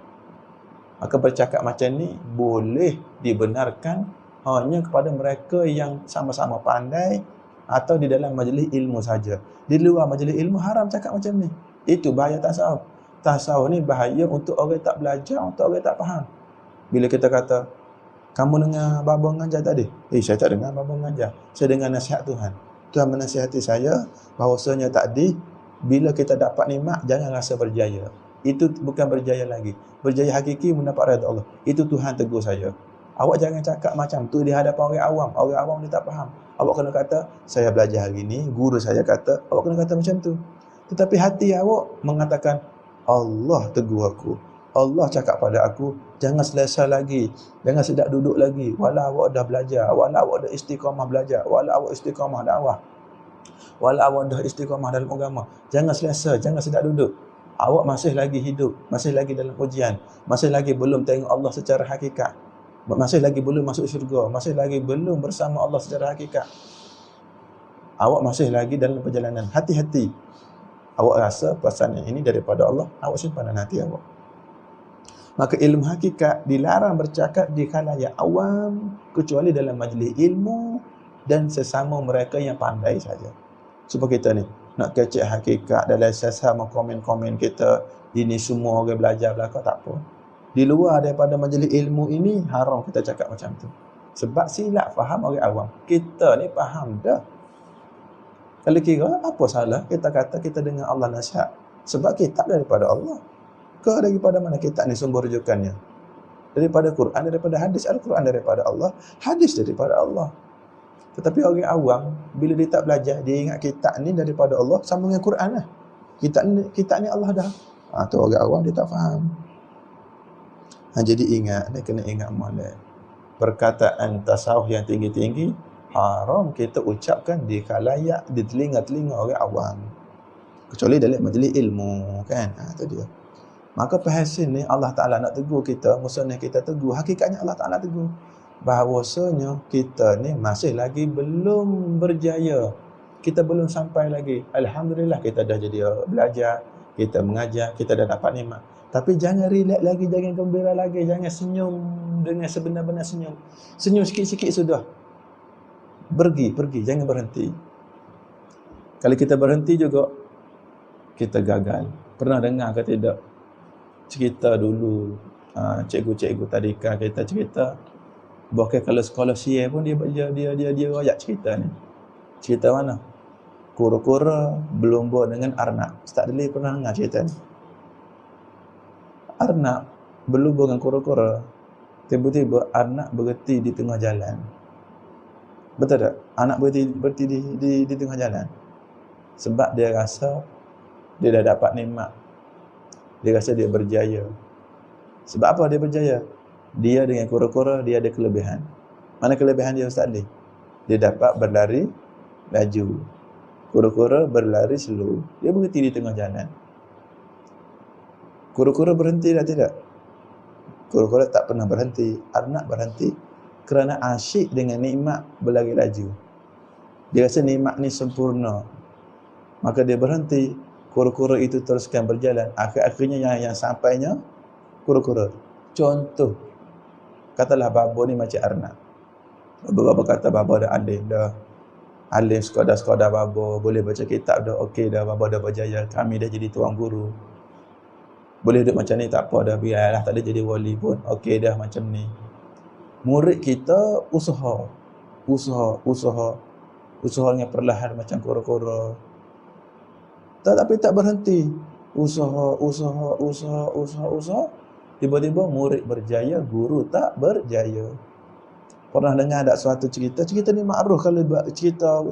Maka bercakap macam ni boleh dibenarkan hanya kepada mereka yang sama-sama pandai atau di dalam majlis ilmu saja. Di luar majlis ilmu haram cakap macam ni. Itu bahaya tasawuf. Tasawuf ni bahaya untuk orang tak belajar, untuk orang tak faham. Bila kita kata, kamu dengar baba mengajar tadi? Saya tak dengar baba mengajar. Saya dengar nasihat Tuhan. Tuhan menasihati saya bahawasanya tadi, bila kita dapat nikmat, jangan rasa berjaya. Itu bukan berjaya lagi. Berjaya hakiki mendapat redha Allah. Itu Tuhan tegur saya. Awak jangan cakap macam tu di hadapan orang awam. Orang awam dia tak faham. Awak kena kata, saya belajar hari ni, guru saya kata, awak kena kata macam tu. Tetapi hati awak mengatakan, Allah tegur aku. Allah cakap pada aku, jangan selesa lagi, jangan sedap duduk lagi, walau awak dah belajar, walau awak dah istiqamah belajar, walau awak istiqamah dakwah, walau awak dah istiqamah dalam agama, jangan selesa, jangan sedap duduk. Awak masih lagi hidup, masih lagi dalam ujian, masih lagi belum tengok Allah secara hakikat, masih lagi belum masuk syurga, masih lagi belum bersama Allah secara hakikat. Awak masih lagi dalam perjalanan. Hati-hati. Awak rasa perasaan ini daripada Allah, awak simpan dalam hati awak. Maka ilmu hakikat dilarang bercakap di khalayak awam kecuali dalam majlis ilmu dan sesama mereka yang pandai saja. Supaya kita ni nak kecek hakikat dalam sesama komen-komen kita, ini semua orang belajar belakang, tak apa. Di luar daripada majlis ilmu ini, haram kita cakap macam tu. Sebab silap faham orang awam. Kita ni faham dah. Kalau kira, apa salah kita kata kita dengar Allah nasihat? Sebab kitab daripada Allah. Ke daripada mana kitab ni sumber rujukannya? Daripada Quran, daripada hadis. Al-Quran daripada Allah, hadis daripada Allah. Tetapi orang awam, bila dia tak belajar, dia ingat kitab ni daripada Allah, sama dengan Quran lah. Kitab ni Allah dah. Tu orang awam, dia tak faham. Jadi ingat, dia kena ingat molek. Perkataan tasawuf yang tinggi-tinggi, haram kita ucapkan di khalayak, di telinga-telinga orang awam. Kecuali dalam majlis ilmu, kan? Itu dia. Maka perhasil ni Allah Ta'ala nak tegur kita, maksudnya kita tegur, hakikatnya Allah Ta'ala tegur. Bahawasanya kita ni masih lagi belum berjaya. Kita belum sampai lagi. Alhamdulillah kita dah jadi belajar, kita mengajar, kita dah dapat nikmat. Tapi jangan relax lagi, jangan gembira lagi, jangan senyum dengan sebenar-benar senyum. Senyum sikit-sikit sudah. Pergi, jangan berhenti. Kalau kita berhenti juga, kita gagal. Pernah dengar ke tidak? Cerita dulu, cikgu-cikgu tadika kita cerita, bahkan kalau sekolah Syiah pun dia royak cerita ni. Cerita mana? Kura-kura berlumba dengan arnab. Ustaz Deli pernah dengar cerita ni? Arnab berlumba dengan kura-kura. Tiba-tiba arnab berhenti di tengah jalan. Betul tak? Anak berhenti di tengah jalan. Sebab dia rasa dia dah dapat nikmat. Dia rasa dia berjaya. Sebab apa dia berjaya? Dia dengan kura-kura, dia ada kelebihan. Mana kelebihan dia, Ustaz Ali? Dia dapat berlari laju. Kura-kura berlari slow. Dia berhenti di tengah jalan. Kura-kura berhenti dah tidak? Kura-kura tak pernah berhenti. Arnab berhenti kerana asyik dengan nikmat berlari laju. Dia rasa nikmat ni sempurna. Maka dia berhenti. Kura-kura itu teruskan berjalan. Akhir-akhirnya yang sampainya kura-kura. Contoh, katalah babo ni macam arnab. Babo kata babo dah alim dah. Alim sekadar babo, boleh baca kitab dah, okey dah, babo dah berjaya. Kami dah jadi tuan guru. Boleh duduk macam ni, tak apa dah, biarlah, tak ada jadi wali pun. Okey dah macam ni. Murid kita usaha dengan perlahan macam kura-kura. Tapi tak berhenti. Usaha. Tiba-tiba murid berjaya, guru tak berjaya. Pernah dengar tak suatu cerita? Cerita ni makruf kalau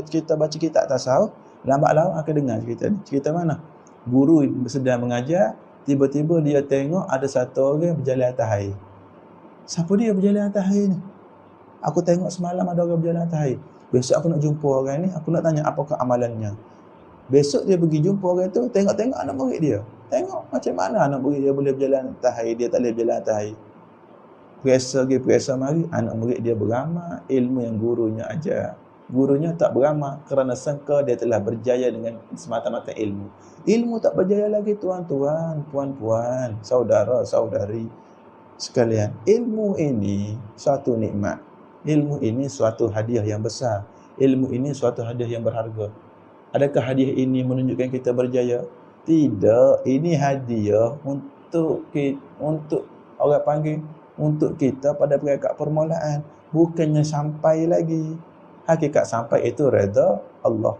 kita baca kitab tasawuf, lambat laun akan dengar cerita ni. Cerita mana? Guru sedang mengajar, tiba-tiba dia tengok ada satu orang berjalan atas air. Siapa dia berjalan atas air ni? Aku tengok semalam ada orang berjalan atas air. Besok aku nak jumpa orang ni, aku nak tanya apakah amalannya. Besok dia pergi jumpa orang tu, tengok anak murid dia. Tengok macam mana anak murid dia boleh berjalan atas air, dia tak boleh berjalan atas air. Periksa mari, anak murid dia beramal ilmu yang gurunya ajar. Gurunya tak beramal kerana sangka dia telah berjaya dengan semata-mata ilmu. Ilmu tak berjaya lagi, tuan-tuan, puan-puan, saudara-saudari sekalian. Ilmu ini suatu nikmat. Ilmu ini suatu hadiah yang besar. Ilmu ini suatu hadiah yang berharga. Adakah hadiah ini menunjukkan kita berjaya? Tidak. Ini hadiah untuk orang panggil, untuk kita pada peringkat permulaan. Bukannya sampai lagi. Hakikat sampai itu redha Allah.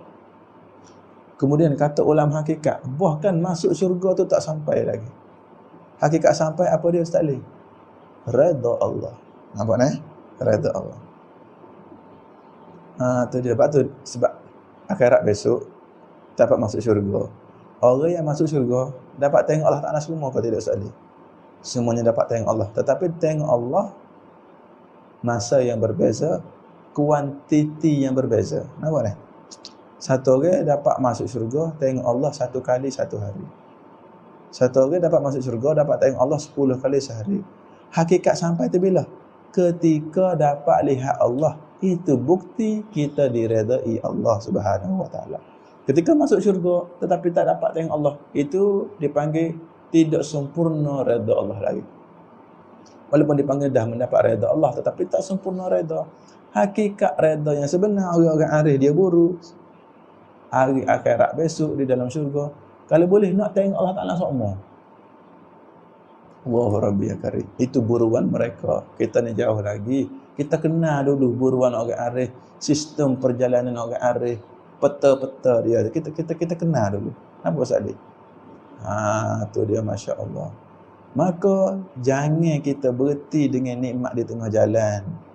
Kemudian kata ulama hakikat, bahkan masuk syurga tu tak sampai lagi. Hakikat sampai apa dia, Ustaz Ali? Redha Allah. Nampak ni? Redha Allah. Tu dia. Sebab akhirat besok dapat masuk syurga. Orang yang masuk syurga dapat tengok Allah Ta'ala semua ke tidak, Ustaz Ali? Semuanya dapat tengok Allah. Tetapi tengok Allah masa yang berbeza, kuantiti yang berbeza. Nampak ni? Satu orang dapat masuk syurga tengok Allah 1 kali 1 hari. Satu orang dapat masuk syurga dapat tengok Allah 10 kali sehari. Hakikat sampai tu bila? Ketika dapat lihat Allah. Itu bukti kita diredai Allah Subhanahu wa taala. Ketika masuk syurga tetapi tak dapat tengok Allah, itu dipanggil tidak sempurna redha Allah lagi. Walaupun dipanggil dah mendapat redha Allah tetapi tak sempurna redha. Hakikat redha yang sebenar, orang-orang arif dia buru hari akhirat besok di dalam syurga, kalau boleh nak tengok Allah Ta'ala semua. Allahu Rabbi ya Karim. Itu buruan mereka. Kita ni jauh lagi. Kita kenal dulu buruan orang arif, sistem perjalanan orang arif, peta-peta dia. Kita kenal dulu. Apa Sadik? Tu dia, Masya Allah. Maka jangan kita berhenti dengan nikmat di tengah jalan.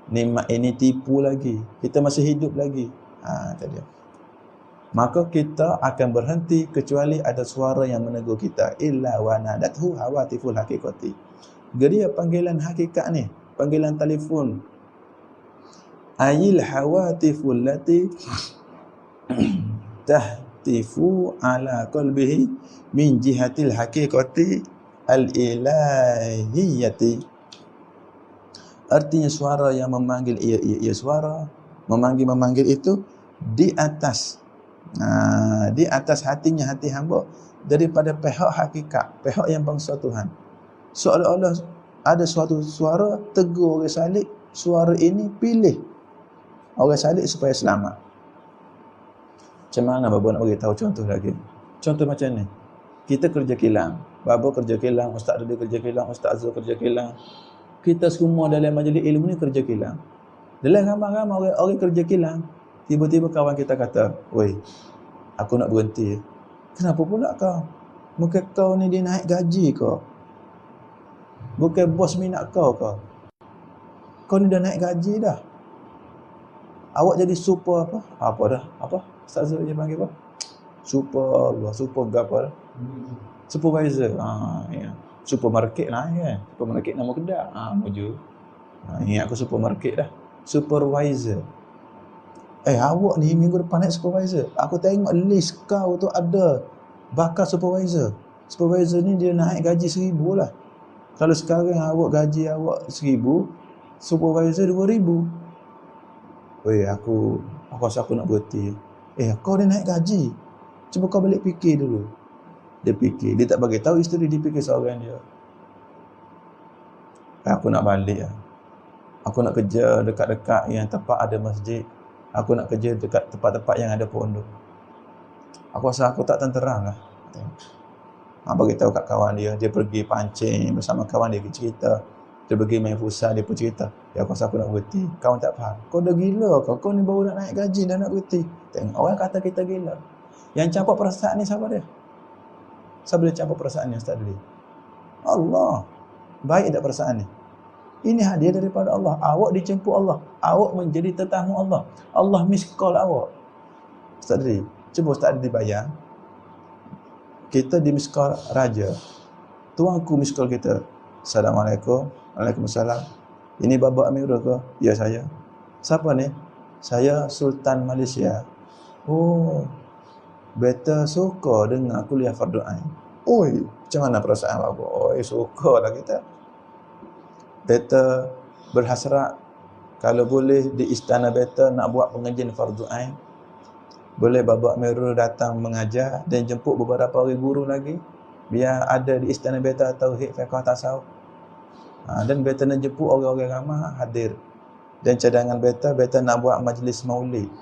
Nikmat ini tipu lagi. Kita masih hidup lagi. Itu dia. Maka kita akan berhenti kecuali ada suara yang menegur kita. Illa wa nadathu hawatiful haqiqati. Geria panggilan hakikat ni, panggilan telefon. Ayil hawatiful lati tahtifu ala qalbihi min jihatil haqiqati al-ilahiyyati. Artinya suara yang memanggil ia suara, memanggil itu di atas hatinya, hati hamba, daripada pihak hakikat, pihak yang bangsa Tuhan. Seolah-olah ada suatu suara tegur orang salib, suara ini pilih orang salib supaya selamat. Macam mana Baba nak beritahu contoh lagi? Contoh macam ni. Kita kerja kilang, Baba kerja kilang, Ustaz Dudi kerja kilang, Ustaz Azul kerja kilang. Kita semua dalam majlis ilmu ni kerja kilang. Dalam ramai-ramai orang kerja kilang, tiba-tiba kawan kita kata, "Woi, aku nak berhenti." "Kenapa pula kau? Mungkin kau ni dia naik gaji kau. Bukan bos minat kau kau. Kau ni dah naik gaji dah. Awak jadi super apa? Apa dah? Apa? Ustaz Zul dia panggil apa? Super Allah, super apa dah? Supervisor. Ya. Supermarket lah kan. Supermarket nama kedai. Mojo. Ingat aku supermarket dah. Supervisor. Awak ni minggu depan naik supervisor. Aku tengok list kau tu ada bakal supervisor. Supervisor ni dia naik gaji 1,000 lah. Kalau sekarang awak gaji awak 1,000, supervisor 2,000. Aku rasa aku nak berhenti. Kau dia naik gaji. Cuba kau balik fikir dulu. Dia fikir. Dia tak bagi tahu isteri dia, fikir seorang dia. Aku nak balik lah. Aku nak kerja dekat-dekat yang tempat ada masjid. Aku nak kerja dekat tempat-tempat yang ada pondok. Aku rasa aku tak tenteram lah. Bagi tahu kat kawan dia pergi pancing bersama kawan dia cerita. Dia pergi main futsal, dia pun cerita. Aku rasa aku nak berhenti. Kawan tak faham. Kau dah gila kau? Kau ni baru nak naik gaji dah nak berhenti. Tengok orang kata kita gila. Yang campak perasaan ni siapa dia? Siapa dia campak perasaan ni Ustaz Duli? Allah. Baik tak perasaan ni? Ini hadiah daripada Allah. Awak dijemput Allah. Awak menjadi tetamu Allah. Allah miss call awak. Ustaz Duli, cuba Ustaz Duli bayang. Kita di miss call raja. Tuanku miss call kita. Assalamualaikum. Waalaikumsalam. Ini Baba Amirul ke? Ya, saya. Siapa ni? Saya Sultan Malaysia. Oh, beta suka dengar kuliah fardu ain. Oi, macam mana perasaan Baba? Oi, suka lah kita. Beta berhasrat kalau boleh di istana beta nak buat pengajian fardu ain. Boleh Baba Amirul datang mengajar dan jemput beberapa orang guru lagi biar ada di istana beta tauhid, fiqh, tasawuf. Dan beta nak jemput orang-orang ramai hadir. Dan cadangan beta nak buat majlis maulid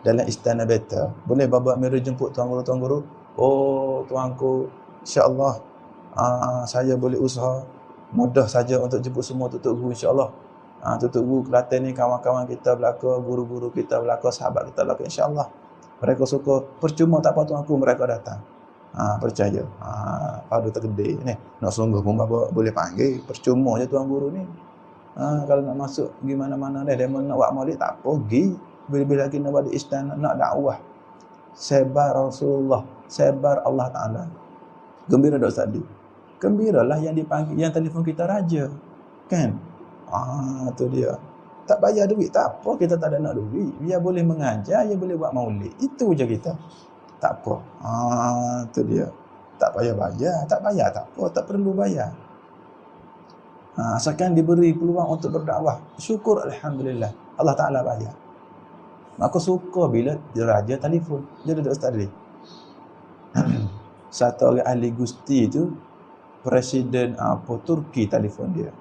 dalam istana beta. Boleh Baba Amirul jemput tuan guru. Oh, tuanku, insya-Allah saya boleh usaha mudah saja untuk jemput semua tutup guru insya-Allah. Tutup guru Kelantan ni kawan-kawan kita belaka, guru-guru kita belaka, sahabat kita belaka insya-Allah. Mereka suka, percuma tak apa tuanku mereka datang. Percaya. Padu tergede ni. Nak sungguh pun Baba boleh panggil, percuma je tuan guru ni. Kalau nak masuk pergi mana-mana dia nak buat maulid tak apa, pergi. Bila-bila lagi nak buat di istana, nak dakwah. Sebar Rasulullah, sebar Allah Ta'ala. Gembira tak Ustaz Di? Gembiralah yang dipanggil, yang telefon kita raja. Kan? Tu dia. Tak bayar duit, tak apa, kita tak ada nak duit. Biar boleh mengajar, dia boleh buat maulid. Itu je kita. Tak apa. Tu dia. Tak payah bayar, tak apa, tak perlu bayar. Asalkan diberi peluang untuk berdakwah. Syukur Alhamdulillah. Allah Ta'ala bayar. Aku suka bila raja telefon. Jadi Ustaz Duli. Satu orang ahli gusti tu, Presiden Turki telefon dia.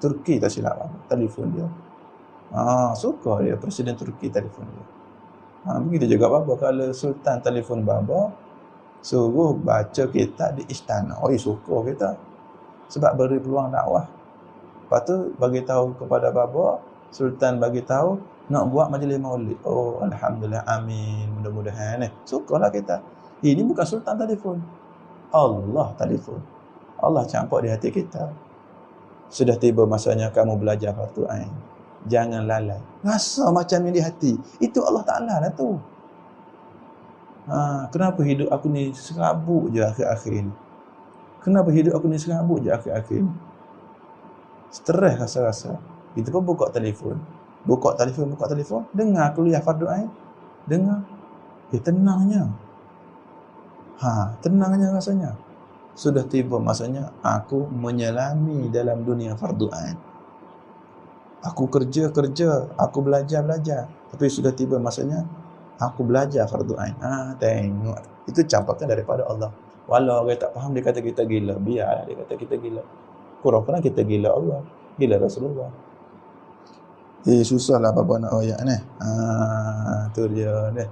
Turki tak silap apa, telefon dia. Suka dia Presiden Turki telefon dia. Begitu juga Baba, kalau Sultan telefon Baba, Suruh baca kitab di istana. Oh, suka kita. Sebab beri peluang dakwah. Lepas tu bagi tahu kepada bapa, sultan bagi tahu nak buat majlis maulid. Oh, alhamdulillah, amin. Mudah-mudahan sukalah kita. Ini bukan sultan telefon. Allah telefon. Allah campak di hati kita. Sudah tiba masanya kamu belajar fardu ain. Jangan lalai. Rasa macam ni di hati. Itu Allah Ta'ala lah tu. Kenapa hidup aku ni serabut je akhir-akhir ni? Kenapa hidup aku ni serabut je akhir-akhir ni? Stres rasa-rasa. Kita pun buka telefon. Buka telefon. Dengar kuliah fardu ain. Dengar. Tenangnya. Tenangnya rasanya. Sudah tiba masanya aku menyelami dalam dunia fardu ain. Aku kerja, aku belajar. Tapi sudah tiba masanya aku belajar fardu ain. Tengok. Itu campakan daripada Allah. Walau orang tak faham, dia kata kita gila. Biar dia kata kita gila. Kurang-kurang kita gila Allah. Gila Rasulullah. Susahlah apa-apa nak ayat ni. Tu dia ni.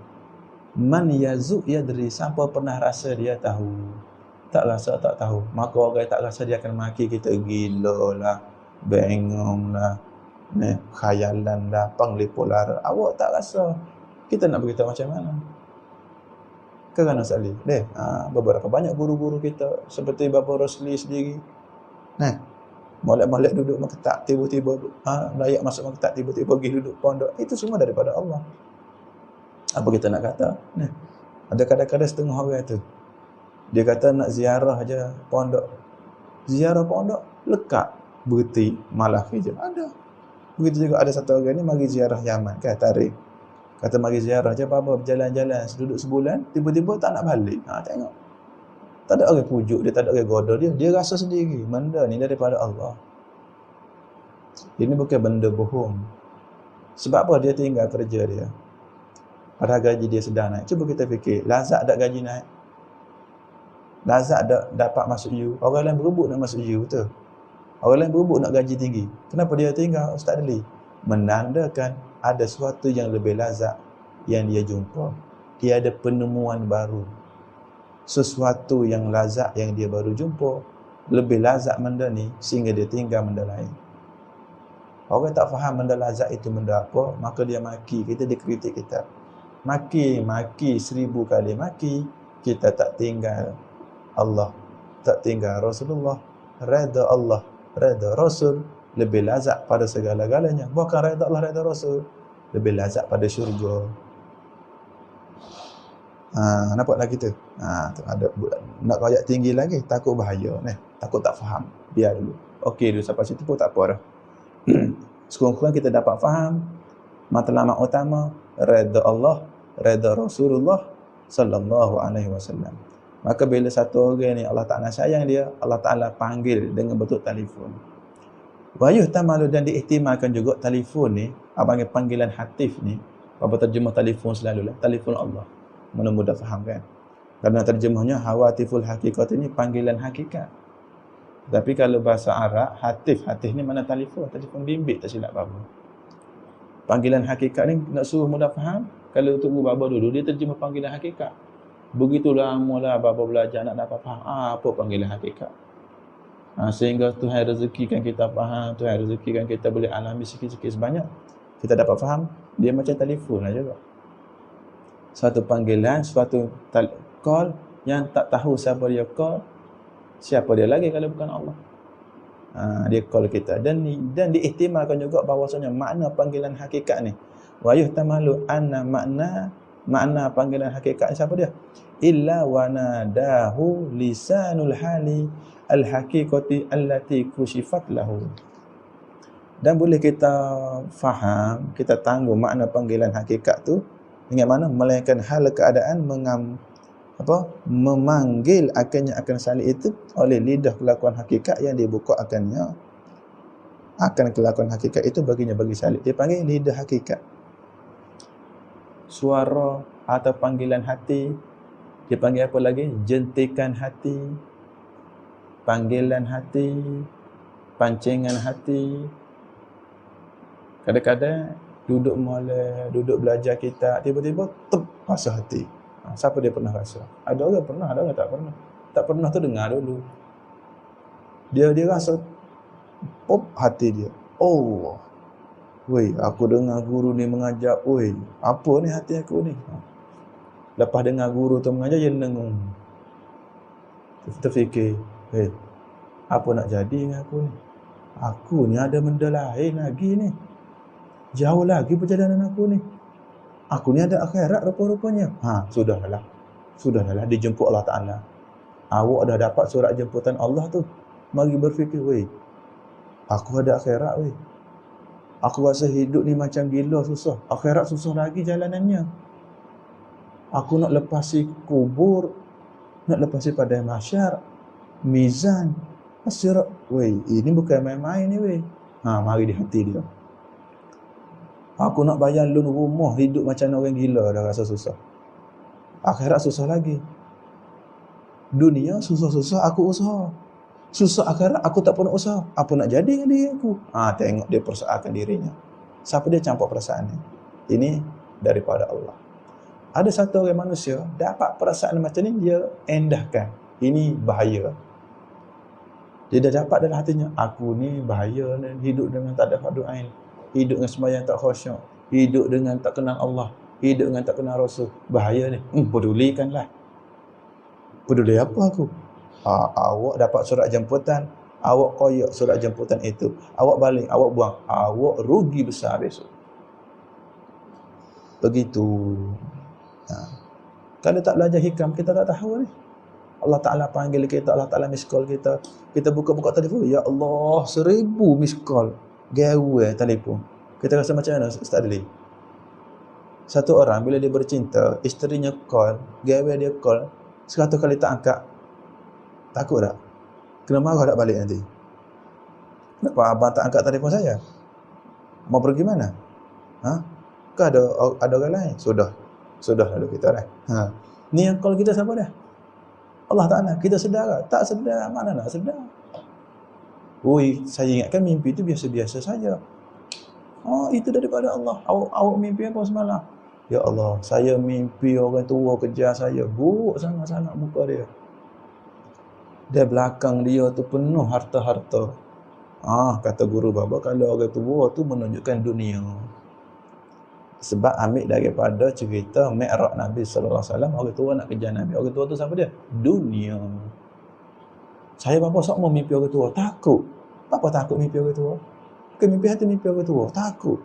Man yazuk yadri. Siapa pernah rasa dia tahu. Tak rasa tak tahu. Maka orang tak rasa dia akan maki kita gila lah. Bengong lah. Khayalan lah. Panglipular. Awak tak rasa. Kita nak beritahu macam mana? Kerana salih. Beberapa banyak guru-guru kita seperti Bapa Rosli sendiri. Molek-molek duduk maktab, tiba-tiba layak masuk maktab, tiba-tiba pergi duduk pondok. Itu semua daripada Allah. Apa kita nak kata? Ada kadang-kadang setengah orang tu. Dia kata nak ziarah je pondok. Ziarah pondok lekat berhenti malah kerja. Ada. Begitu juga ada satu orang ni mari ziarah Yaman kan, tarik. Kata mari ziarah je, apa-apa berjalan-jalan duduk sebulan, tiba-tiba tak nak balik. Tengok. Tak ada orang pujuk dia, tak ada orang goda dia. Dia rasa sendiri, benda ni daripada Allah. Ini bukan benda bohong. Sebab apa dia tinggal kerja dia? Padahal gaji dia sedang naik. Cuba kita fikir, lazat tak gaji naik? Lazat tak dapat masuk U? Orang lain berebut nak masuk U, betul? Orang lain berebut nak gaji tinggi. Kenapa dia tinggal? Ustaz Dali. Menandakan ada sesuatu yang lebih lazat yang dia jumpa. Dia ada penemuan baru. Sesuatu yang lazat yang dia baru jumpa, lebih lazat benda ni sehingga dia tinggal benda lain. Orang tak faham benda lazat itu benda apa, maka dia maki kita, dia kritik kita. Maki 1000 kali maki, kita tak tinggal Allah, tak tinggal Rasulullah. Redha Allah, redha Rasul lebih lazat pada segala-galanya. Bukan redha Allah, redha Rasul lebih lazat pada syurga. Nampaklah kita. Ada nak ayat tinggi lagi, takut bahaya ni. Takut tak faham. Biar dulu. Okey dulu sampai situ pun tak apa dah. Sekurang-kurang kita dapat faham matlamat utama redha Allah, redha Rasulullah sallallahu alaihi wasallam. Maka bila satu orang ni Allah Taala sayang dia, Allah Taala panggil dengan bentuk telefon. Wa yuhtamalu, dan diihtimalkan juga telefon ni, panggil panggilan hatif ni. Apa terjemah telefon selalulah telefon Allah. Mana mudah faham kan? Kerana terjemahnya hawatiful hakikat ini panggilan hakikat. Tapi kalau bahasa Arab, hatif ni mana telefon bimbit, tak silap apa. Panggilan hakikat ni nak suruh mudah faham. Kalau untuk baba dulu dia terjemah panggilan hakikat. Begitu lamalah baba belajar nak dapat faham apa panggilan hakikat. Sehingga Tuhan rezekikan kita faham, Tuhan rezekikan kita boleh alami sikit-sikit sebanyak. Kita dapat faham, dia macam telefon lah juga. Suatu panggilan, suatu call yang tak tahu siapa dia call, siapa dia lagi kalau bukan Allah. Dia call kita. Dan diihtimalkan juga bahawasanya makna panggilan hakikat ni. Wa yuhtamalu anna makna panggilan hakikat siapa dia? Illa wa nadahu lisanul hali al-haqiqati allati kushifat lahu. Dan boleh kita faham, kita tangguh makna panggilan hakikat tu dengan mana? Melainkan hal keadaan memanggil akan salib itu oleh lidah kelakuan hakikat yang dibuka akan kelakuan hakikat itu bagi salib. Dia panggil lidah hakikat. Suara atau panggilan hati, dia panggil apa lagi? Jentikan hati, panggilan hati, pancingan hati. Kadang-kadang duduk belajar kita, tiba-tiba rasa hati. Siapa dia pernah rasa? Ada orang pernah, ada orang tak pernah. Tak pernah tu dengar dulu. Dia rasa pop hati dia. Oh, weh, aku dengar guru ni mengajar, weh, apa ni hati aku ni? Lepas dengar guru tu mengajar, dia nengung. Terfikir, apa nak jadi dengan aku ni? Aku ni ada benda lain lagi ni. Jauh lagi perjalanan aku ni. Aku ni ada akhirat rupa-rupanya. Sudahlah, dijemput Allah Ta'ala. Awak dah dapat surat jemputan Allah tu. Mari berfikir, weh, aku ada akhirat, weh. Aku rasa hidup ni macam gila susah. Akhirat susah lagi jalanannya. Aku nak lepasi kubur, nak lepasi padang mahsyar, mizan, sirat. Weh, ini bukan main-main ni, weh. Mari di hati dia. Aku nak bayar loan rumah, hidup macam orang gila, dah rasa susah. Akhirat susah lagi. Dunia susah-susah aku usaha. Susah akhirat aku tak pernah usaha. Apa nak jadi dengan diri aku? Tengok dia persoalkan dirinya. Siapa dia campur perasaan ni? Ini daripada Allah. Ada satu orang manusia dapat perasaan macam ni, dia endahkan. Ini bahaya. Dia dah dapat dalam hatinya, aku ni bahaya ni, hidup dengan tak ada fardu ain, hidup dengan sembahyang tak khusyuk, hidup dengan tak kenal Allah, hidup dengan tak kenal Rasul. Bahaya ni. Pedulikanlah. Peduli apa aku? Awak dapat surat jemputan, awak koyak surat jemputan itu, awak balik, awak buang, awak rugi besar besok. Begitu. Kalau tak belajar hikam, kita tak tahu ni. Allah Ta'ala panggil kita, Allah Ta'ala miss call kita. Kita buka-buka telefon, ya Allah, 1000 miss call. Gawe telefon. Kita rasa macam mana, Ustaz Adli? Satu orang bila dia bercinta, isterinya call, gawe dia call, 100 kali tak angkat. Takut tak? Kena marah tak balik nanti? Kenapa abang tak angkat telefon saya? Mau pergi mana? Ke ada orang lain? Sudah lalu kita dah. Ni yang call kita siapa dah? Allah Ta'ala. Kita sedar tak? Tak sedar. Mana nak sedar? Saya ingatkan mimpi itu biasa-biasa saja. Itu daripada Allah. Awak mimpi apa semalam? Ya Allah, saya mimpi orang tua kejar saya. Buruk sangat-sangat muka dia. Dia belakang dia tu penuh harta-harta. Kata guru baba, kalau orang tua tu menunjukkan dunia. Sebab ambil daripada cerita Mi'raj Nabi sallallahu alaihi wasallam, orang tua nak kejar Nabi. Orang tua tu siapa dia? Dunia. Saya bapa sok mau mimpi orang tua, takut. Apa takut mimpi orang tua? Bukan mimpi hati, mimpi orang tua, takut.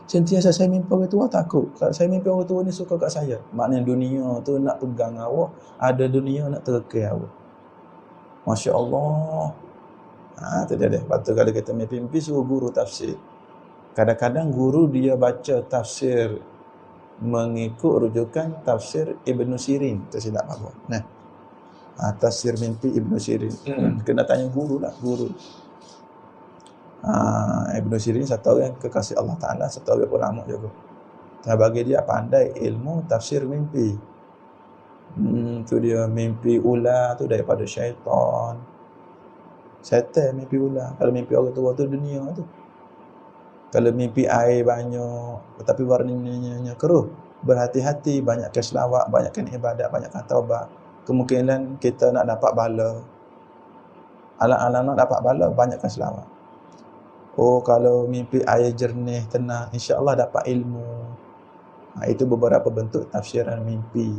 Sentiasa saya mimpi orang tua, takut. Kalau saya mimpi orang tua ni suka kat saya, maknanya dunia tu nak pegang awak, ada dunia nak terkekeh awak. Masya Allah. Tu dia. Lepas tu kalau kita mimpi, suruh guru tafsir. Kadang-kadang guru dia baca tafsir mengikut rujukan tafsir Ibn Sirin. Tersilap apa? Tafsir mimpi Ibn Sirin. Kena tanya guru lah, guru. Ibn Sirin satu orang kekasih Allah Ta'ala, satu orang ulama juga. Bagi dia pandai ilmu tafsir mimpi. Tu dia mimpi ular tu daripada syaitan. Syaitan mimpi ular. Kalau mimpi orang tua tu dunia tu. Kalau mimpi air banyak tetapi warnanya keruh, berhati-hati, banyakkan selawat, banyakkan ibadat, banyakkan taubat. Kemungkinan kita nak dapat bala. Alang-alang nak dapat bala, banyakkan selawat. Kalau mimpi air jernih, tenang, insya-Allah dapat ilmu. Itu beberapa bentuk tafsiran mimpi.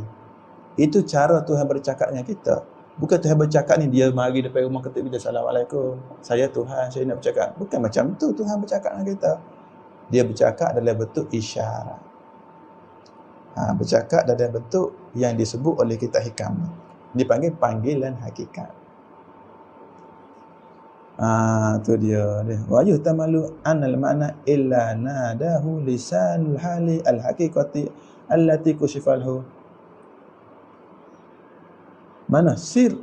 Itu cara Tuhan bercakap dengan kita. Bukan Tuhan bercakap ni dia mari depan rumah ketuk bila Assalamualaikum. Saya Tuhan, saya nak bercakap. Bukan macam tu Tuhan bercakap dengan kita. Dia bercakap dalam bentuk isyarat. Bercakap dalam bentuk yang disebut oleh kitab hikam. Dipanggil panggilan hakikat. Tu dia. Wa yuhtamalu anal ma'na illa nadahu lisanul hali al-haqiqati allati kushifalhu. Mana sir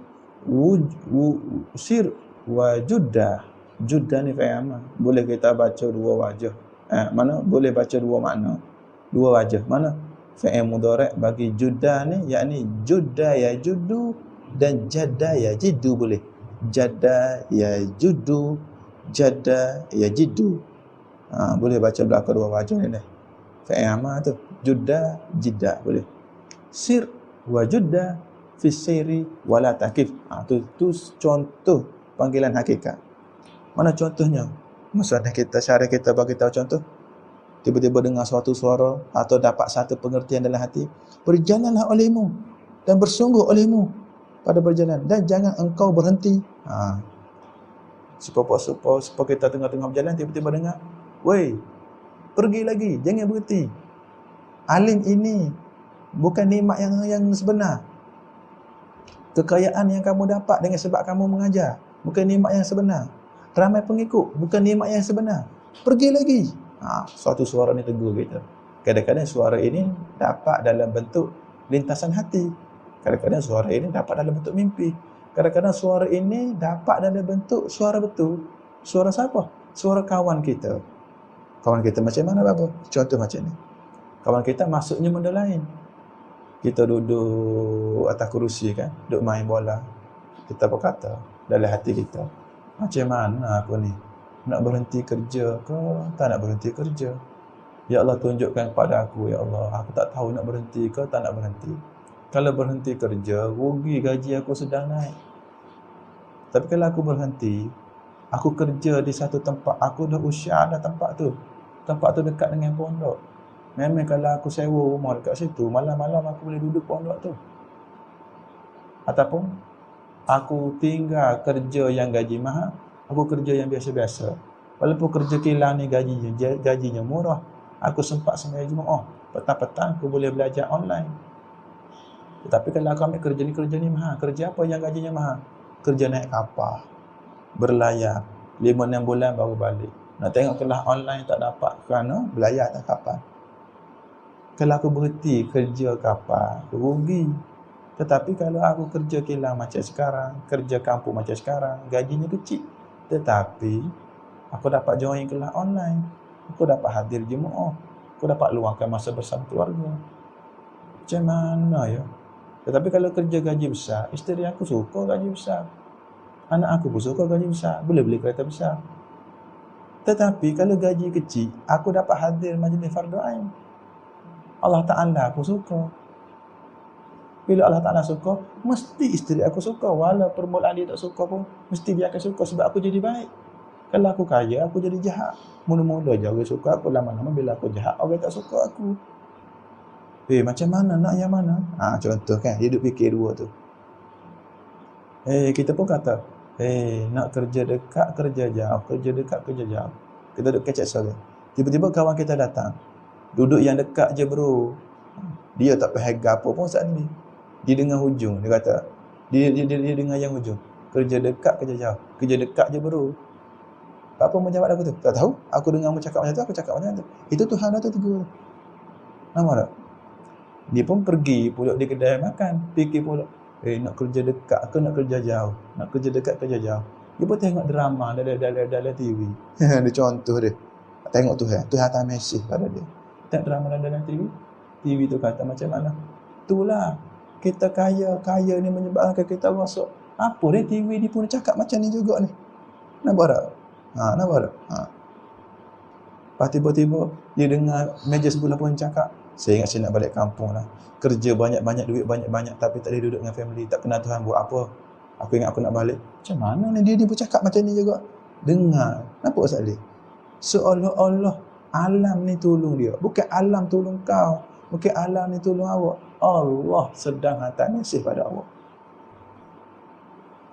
wa juddah. Juddah ni faham. Boleh kita baca dua wajah. Mana boleh baca dua makna, dua wajah. Mana fi'il mudhari' bagi juddah ni, yakni judda ya juddu dan jadda ya jiddu boleh. Jadda ya juddu, jadda ya jiddu. Boleh baca belakang dua wajah ni. Fi'il amal tu judda jidda boleh. Sir wajudda fi siri wala takif. Tu contoh panggilan hakikat. Mana contohnya? Maksudnya kita syarah kita bagi tahu contoh. Tiba-tiba dengar suatu suara atau dapat satu pengertian dalam hati, berjalanlah olehmu dan bersungguh olehmu pada berjalan dan jangan engkau berhenti. Supaya kita tengah-tengah berjalan tiba-tiba dengar, "Woi, pergi lagi, jangan berhenti. Alim ini bukan nikmat yang sebenar. Kekayaan yang kamu dapat dengan sebab kamu mengajar bukan nikmat yang sebenar. Ramai pengikut bukan nikmat yang sebenar. Pergi lagi." Suatu suara ni tegur kita. Kadang-kadang suara ini dapat dalam bentuk lintasan hati. Kadang-kadang suara ini dapat dalam bentuk mimpi. Kadang-kadang suara ini dapat dalam bentuk suara betul. Suara siapa? Suara kawan kita. Kawan kita macam mana, Bapa? Contoh macam ni. Kawan kita masuknya benda lain. Kita duduk atas kerusi kan, duduk main bola. Kita berkata dalam hati kita, macam mana aku ni? Nak berhenti kerja ke tak nak berhenti kerja? Ya Allah, tunjukkan kepada aku, ya Allah. Aku tak tahu nak berhenti ke tak nak berhenti. Kalau berhenti kerja, rugi gaji aku sedang naik. Tapi kalau aku berhenti, aku kerja di satu tempat, aku dah usia dah tempat tu. Tempat tu dekat dengan pondok. Memang kalau aku sewa rumah dekat situ, malam-malam aku boleh duduk pondok tu. Ataupun aku tinggal kerja yang gaji mahal, aku kerja yang biasa-biasa. Walaupun kerja kilang ni gajinya murah, aku sempat sembahyang Jumaat. Petang-petang aku boleh belajar online. Tetapi kalau aku ambil kerja ni mahal. Kerja apa yang gajinya mahal? Kerja naik kapal, berlayar 5-6 bulan baru balik. Nak tengok kelas online tak dapat kerana berlayar atas kapal. Kalau aku berhenti kerja kapal, aku rugi. Tetapi kalau aku kerja kilang macam sekarang, kerja kampung macam sekarang, gajinya kecil. Tetapi aku dapat join kelas online. Aku dapat hadir Jumaat. Aku dapat luangkan masa bersama keluarga. Macam mana ya? Tetapi kalau kerja gaji besar, isteri aku suka gaji besar. Anak aku pun suka gaji besar. Boleh beli kereta besar. Tetapi kalau gaji kecil, aku dapat hadir majlis fardu ain. Allah Ta'ala aku suka. Bila Allah Ta'ala suka, mesti isteri aku suka. Walau permulaan dia tak suka pun, mesti dia akan suka sebab aku jadi baik. Kalau aku kaya, aku jadi jahat. Mula-mula je orang suka aku, lama-lama bila aku jahat, orang tak suka aku. Macam mana? Nak yang mana? Contoh kan, dia duduk fikir dua tu. Kita pun kata, nak kerja dekat, kerja jauh. Kerja dekat, kerja jauh. Kita duduk kecek sore. Tiba-tiba kawan kita datang. Duduk yang dekat je bro. Dia tak paham apa pun saat ni. Dia dengar hujung. Dia kata, dia dengar yang hujung. Kerja dekat, kerja jauh. Kerja dekat je bro. Apa mau jawab aku tu? Tak tahu. Aku dengar mu cakap macam tu, aku cakap macam tu. Itu Tuhan dah tu tegur. Nampak tak? Dia pun pergi pula di kedai makan. Fikir pula, nak kerja dekat ke nak kerja jauh? Nak kerja dekat, kerja jauh. Dia pun tengok drama dalam TV. Dia contoh dia. Tengok Tuhan. Tuhan hantar mesej pada dia. Tengok drama dalam TV. TV tu kata macam mana? Itulah. Kita kaya ni menyebabkan kita masuk. Apa dia TV dia pun cakap macam ni juga ni. Nampak tak? Nampak tak? Lepas tiba-tiba dia dengar meja sebelah pun cakap, saya ingat saya nak balik kampung lah. Kerja banyak-banyak, duit banyak-banyak tapi tak boleh duduk dengan family. Tak kenal Tuhan buat apa. Aku ingat aku nak balik. Macam mana ni dia pun cakap macam ni juga. Dengar. Nampak Ustaz Ali? Seolah-olah alam ni tolong dia. Bukan alam tolong kau. Bukan alam ni tolong awak. Allah sedang hantar mesej pada awak.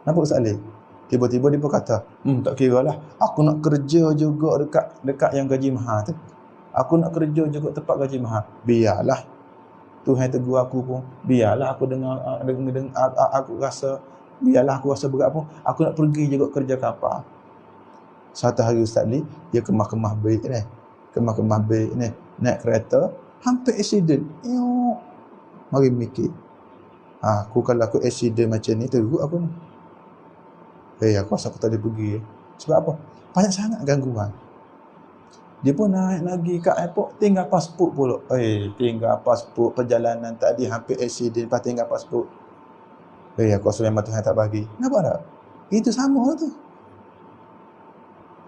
Nampak Ustaz Ali? Tiba-tiba dia pun kata, tak kira lah. Aku nak kerja juga dekat yang gaji mahal tu. Aku nak kerja juga tempat gaji mahal. Biarlah. Tuhan tegur aku pun. Biarlah aku dengar aku rasa, biarlah aku rasa berat pun. Aku nak pergi juga kerja kapal. Satu hari Ustaz Ali, dia kemah-kemah baik ni. Kemah-kemah baik ni. Naik kereta, hampir accident. Mari mikir. Aku kalau aku accident macam ni, teruk aku ni. Aku rasa aku tak boleh pergi. Sebab apa? Banyak sangat gangguan. Dia pun naik lagi kat airport, tinggal pasport pula. Tinggal pasport, perjalanan tadi hampir accident, lepas tinggal pasport. Aku rasa memang Tuhan tak bagi. Nampak tak? Itu sama tu.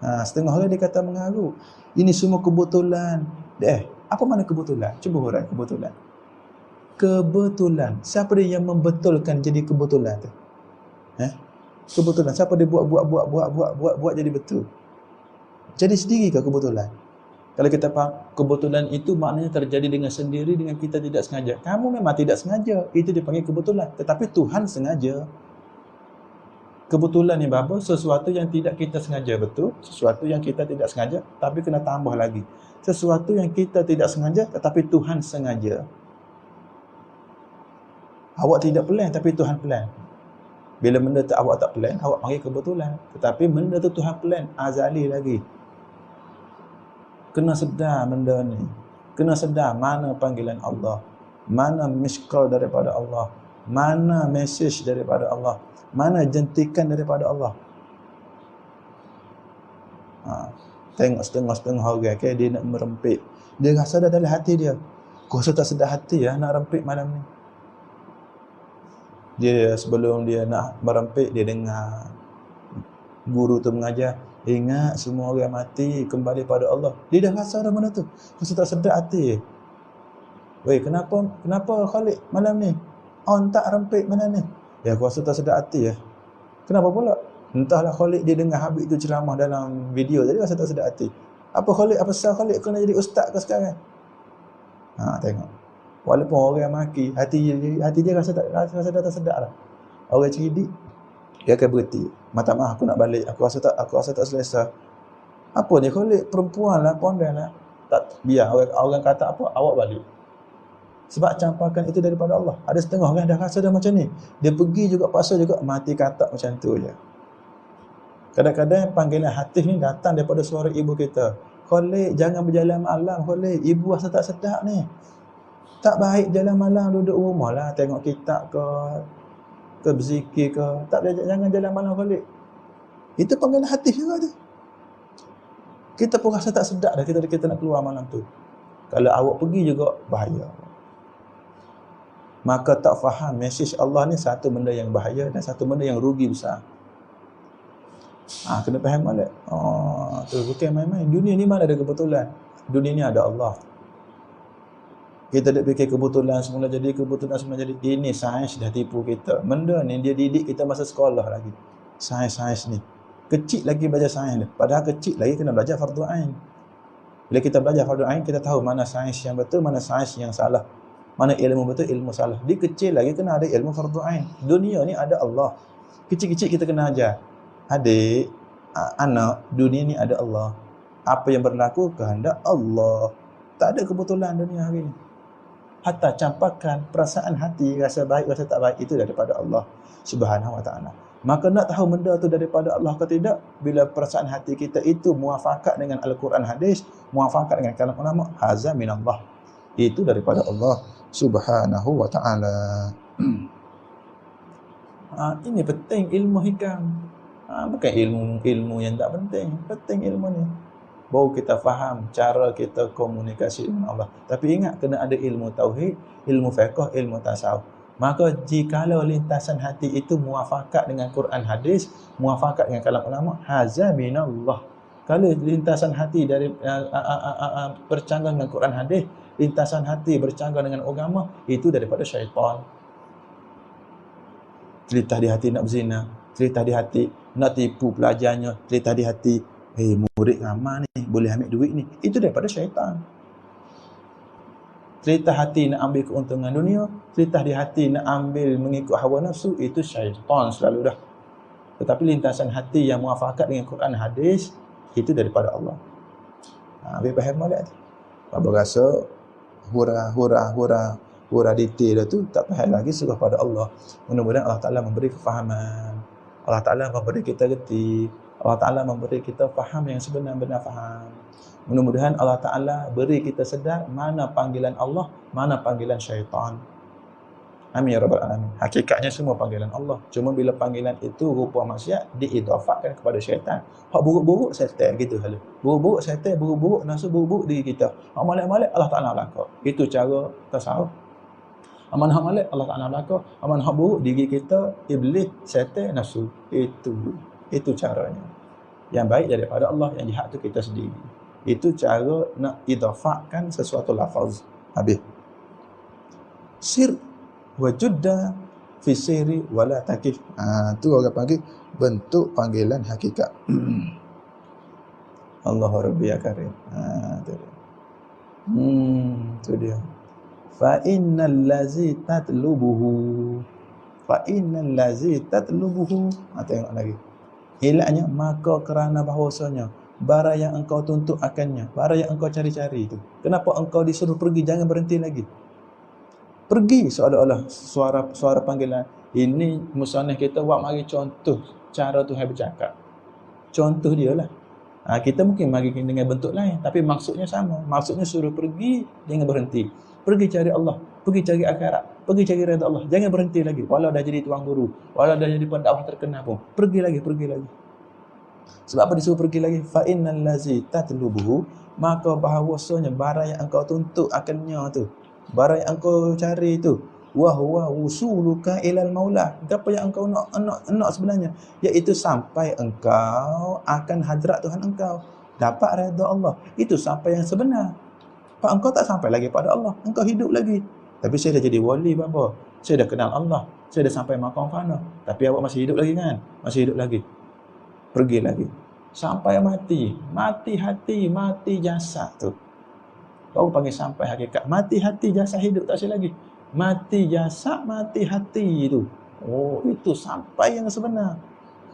Setengah orang dia kata mengaku. Ini semua kebetulan. Apa mana kebetulan? Cuba hurai kebetulan. kebetulan. Siapa dia yang membetulkan jadi kebetulan tu? Kebetulan. Siapa dia buat jadi betul? Jadi sendiri ke kebetulan? Kalau kita faham, kebetulan itu maknanya terjadi dengan sendiri, dengan kita tidak sengaja. Kamu memang tidak sengaja, itu dipanggil kebetulan. Tetapi Tuhan sengaja. Kebetulan ni apa? Sesuatu yang tidak kita sengaja, betul. Sesuatu yang kita tidak sengaja, tapi kena tambah lagi. Sesuatu yang kita tidak sengaja, tetapi Tuhan sengaja. Awak tidak plan, tapi Tuhan plan. Bila benda tu awak tak plan, awak panggil kebetulan. Tetapi benda tu Tuhan plan, azali lagi. Kena sedar benda ni. Kena sedar mana panggilan Allah. Mana miss call daripada Allah. Mana message daripada Allah. Mana jentikan daripada Allah. Tengok setengah-setengah orang, okay, dia nak merempit. Dia rasa dah dalam hati dia. Kau rasa tak sedar hati ya, nak rempit malam ni. Dia sebelum dia nak merempit, dia dengar guru tu mengajar, ingat semua orang mati kembali pada Allah. Dia dah rasa dah mana tu. Rasa tak sedar hati. Weh, kenapa Khalid malam ni on tak rempit malam ni? Ya, aku rasa tak sedar hati ya. Kenapa pula? Entahlah Khalid dia dengar Habib tu ceramah dalam video tadi rasa tak sedar hati. Apa Khalid, apa sah Khalid kena jadi ustaz ke sekarang? Tengok. Walaupun orang maki, hati dia rasa dah tak sedar lah. Orang cerdik, dia akan berhenti. Minta maaf, aku nak balik. Aku rasa tak selesa. Apa ni Khalid, perempuan lah, pondan lah. Tak, biar orang kata apa, awak balik. Sebab campakan itu daripada Allah. Ada setengah orang dah rasa dah macam ni. Dia pergi juga, paksa juga, mati kata macam tu je. Kadang-kadang panggilan hati ni datang daripada suara ibu kita. Khalid, jangan berjalan malam Khalid. Ibu rasa tak sedap ni. Tak baik jalan malam, duduk rumah lah. Tengok kitab ke berzikir ke. Jangan jalan malam Khalid. Itu panggilan hati juga tu. Kita pun rasa tak sedap dah kita nak keluar malam tu. Kalau awak pergi juga, bahaya. Maka tak faham mesej Allah ni satu benda yang bahaya dan satu benda yang rugi besar. Kena faham balik. Tu bukan main-main. Dunia ni mana ada kebetulan. Dunia ni ada Allah. Kita tak fikir kebetulan semula jadi, kebetulan semula jadi. Ini sains dah tipu kita. Benda ni dia didik kita masa sekolah lagi. Sains ni. Kecil lagi belajar sains ni. Padahal kecil lagi kena belajar fardu ain. Bila kita belajar fardu ain, kita tahu mana sains yang betul, mana sains yang salah. Mana ilmu betul, ilmu salah. Di kecil lagi kena ada ilmu fardu ain. Dunia ni ada Allah. Kecil-kecil kita kena ajar. Adik, anak, dunia ni ada Allah. Apa yang berlaku kehendak Allah. Tak ada kebetulan dunia hari ni. Hatta campakan perasaan hati, rasa baik, rasa tak baik, itu daripada Allah Subhanahu wa ta'ala. Maka nak tahu benda tu daripada Allah ke tidak, bila perasaan hati kita itu muafakat dengan Al-Quran hadis, muafakat dengan kalam ulama, haza minallah. Itu daripada Allah Subhanahu wa ta'ala. Ini penting ilmu hikam. Bukan ilmu yang tak penting. Penting ilmu ni. Baru kita faham cara kita komunikasi dengan Allah. Tapi ingat, kena ada ilmu tauhid, ilmu fiqh, ilmu tasawuf. Maka jikalau lintasan hati itu muafakat dengan Quran hadis, muafakat dengan kalam ulama, haza minallah. Kalau lintasan hati dari bercanggah dengan Quran hadis, lintasan hati bercanggah dengan agama, itu daripada syaitan. Terlintas di hati nak berzina, terlintas di hati nak tipu pelajarnya, terlintas di hati murid ramai ni boleh ambil duit ni, itu daripada syaitan. Terlintas hati nak ambil keuntungan dunia, terlintas di hati nak ambil mengikut hawa nafsu, itu syaitan selalu dah. Tetapi lintasan hati yang muafakat dengan Quran hadis, itu daripada Allah. Habis faham balik tu. Apa rasa hura detail tu tak faham lagi, serah pada Allah. Mudah-mudahan Allah Ta'ala memberi kefahaman. Allah Ta'ala memberi kita reti. Allah Ta'ala memberi kita faham yang sebenar-benar faham. Mudah-mudahan Allah Ta'ala beri kita sedar mana panggilan Allah, mana panggilan syaitan. Amin ya rabbal alamin. Hakikatnya semua panggilan Allah. Cuma bila panggilan itu rupa maksiat, diidafatkan kepada syaitan. Hak buruk-buruk syaitan gitu halu. Buruk-buruk syaitan, buruk-buruk nafsu, buruk-buruk diri kita. Hak malak-malak Allah Ta'ala belaka. Itu cara tasawuf. Aman hak malak Allah Ta'ala belaka. Aman hak buruk diri kita, iblis, syaitan, nafsu. Itu caranya. Yang baik daripada Allah, yang jahat tu kita sendiri. Itu cara nak idafakkan sesuatu lafaz. Habis. Sir wa judda fi sirri wala takif. Tu orang panggil bentuk panggilan hakikat. Allahu Rabbi ya Karim. Tu dia. Tu dia. Fa innal ladzi tatlubuhu. Fa innal ladzi tatlubuhu. Tengok lagi. Hilaknya maka kerana bahawasanya barang yang engkau tuntut akannya, barang yang engkau cari-cari itu. Kenapa engkau disuruh pergi? Jangan berhenti lagi. Pergi seolah-olah suara panggilan. Ini musannaf kita buat mari contoh cara Tuhan bercakap. Contoh dia lah. Kita mungkin mari dengan bentuk lain, tapi maksudnya sama. Maksudnya suruh pergi, jangan berhenti. Pergi cari Allah, pergi cari akhirat, pergi cari redha Allah. Jangan berhenti lagi. Walau dah jadi tuan guru, walau dah jadi pendakwah terkenal pun, pergi lagi, pergi lagi. Sebab apa disuruh pergi lagi? Fa innal ladzi tatlubuhu, maka bahawasanya barang yang engkau tuntut akannya tu, barang yang engkau cari itu, wa huwa wusuluka ilal maula. Apa yang engkau nak sebenarnya? Iaitu sampai engkau akan hadrat Tuhan engkau, dapat redha Allah. Itu sampai yang sebenar. Pak, engkau tak sampai lagi pada Allah, engkau hidup lagi. Tapi saya dah jadi wali, bapa. Saya dah kenal Allah, saya dah sampai maqam fana. Tapi awak masih hidup lagi kan? Masih hidup lagi. Pergi lagi. Sampai mati. Mati hati, mati jasad tu. Baru panggil sampai hakikat. Mati hati, jasad hidup tak silap lagi. Mati jasad, mati hati tu. Oh, itu sampai yang sebenar.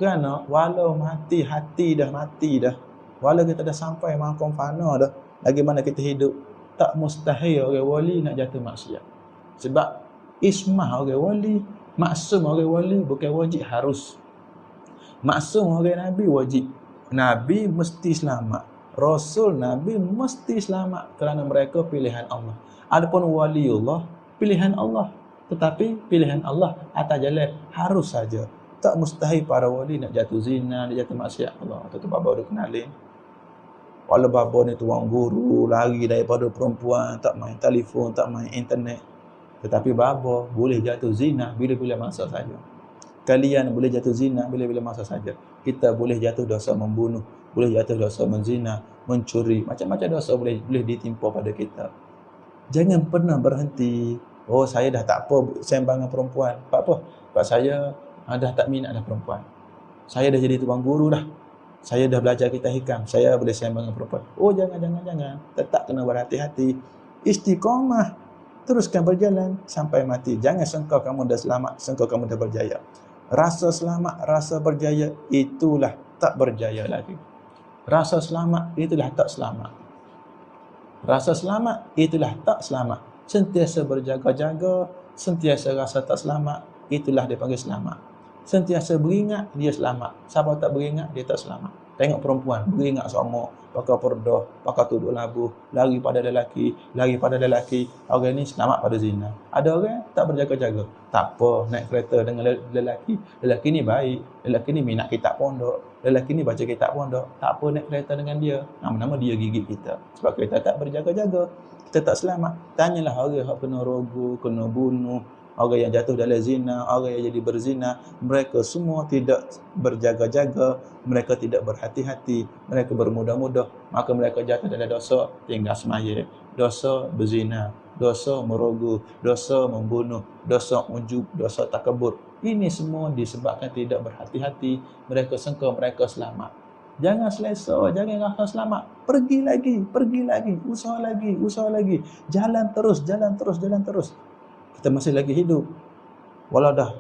Kerana walau mati hati dah mati dah. Walau kita dah sampai maqam fana dah, lagi mana kita hidup, tak mustahil orang wali nak jatuh maksiat. Sebab ismah orang wali, maksum orang wali bukan wajib harus. Maksum orang Nabi wajib. Nabi mesti selamat. Rasul Nabi mesti selamat kerana mereka pilihan Allah. Adapun waliullah, pilihan Allah. Tetapi pilihan Allah atas jalan harus saja. Tak mustahil para wali nak jatuh zina, nak jatuh maksiat Allah. Itu bapa dah kenalin. Walau bapa ni tuan guru, lari daripada perempuan, tak main telefon, tak main internet. Tetapi bapa boleh jatuh zina bila-bila masa saja. Kalian boleh jatuh zina bila-bila masa saja. Kita boleh jatuh dosa membunuh, boleh jatuh dosa menzina, mencuri, macam-macam dosa boleh ditimpa pada kita. Jangan pernah berhenti. Oh, saya dah tak apa sembang dengan perempuan. Apa? Sebab saya dah tak minat dah perempuan. Saya dah jadi tuan guru dah. Saya dah belajar kitab hikam. Saya boleh sembang dengan perempuan. Oh, jangan. Tetap kena berhati-hati. Istiqamah. Teruskan berjalan sampai mati. Jangan sangka kamu dah selamat, sangka kamu dah berjaya. Rasa selamat, rasa berjaya, itulah tak berjaya lagi. Rasa selamat, itulah tak selamat. Rasa selamat, itulah tak selamat. Sentiasa berjaga-jaga, sentiasa rasa tak selamat, itulah dia panggil selamat. Sentiasa beringat, dia selamat. Siapa tak beringat, dia tak selamat. Tengok perempuan, beringat sama, pakai perdah, pakai tuduk labuh, lari pada lelaki. Orang ni selamat pada zina. Ada orang tak berjaga-jaga. Tak apa, naik kereta dengan lelaki. Lelaki ni baik. Lelaki ni minat kitab pondok. Lelaki ni baca kitab pondok. Tak apa naik kereta dengan dia. Nama-nama dia gigit kita. Sebab kita tak berjaga-jaga. Kita tak selamat. Tanyalah orang yang kena rogu, kena bunuh, orang yang jatuh dalam zina, orang yang jadi berzina, mereka semua tidak berjaga-jaga, mereka tidak berhati-hati, mereka bermudah-mudah, maka mereka jatuh dalam dosa tinggal semaya, dosa berzina, dosa merogu, dosa membunuh, dosa ujub, dosa takabur. Ini semua disebabkan tidak berhati-hati, mereka sangka mereka selamat. Jangan selesa, jangan rasa selamat. Pergi lagi, usaha lagi. Jalan terus. Kita masih lagi hidup. Walau dah,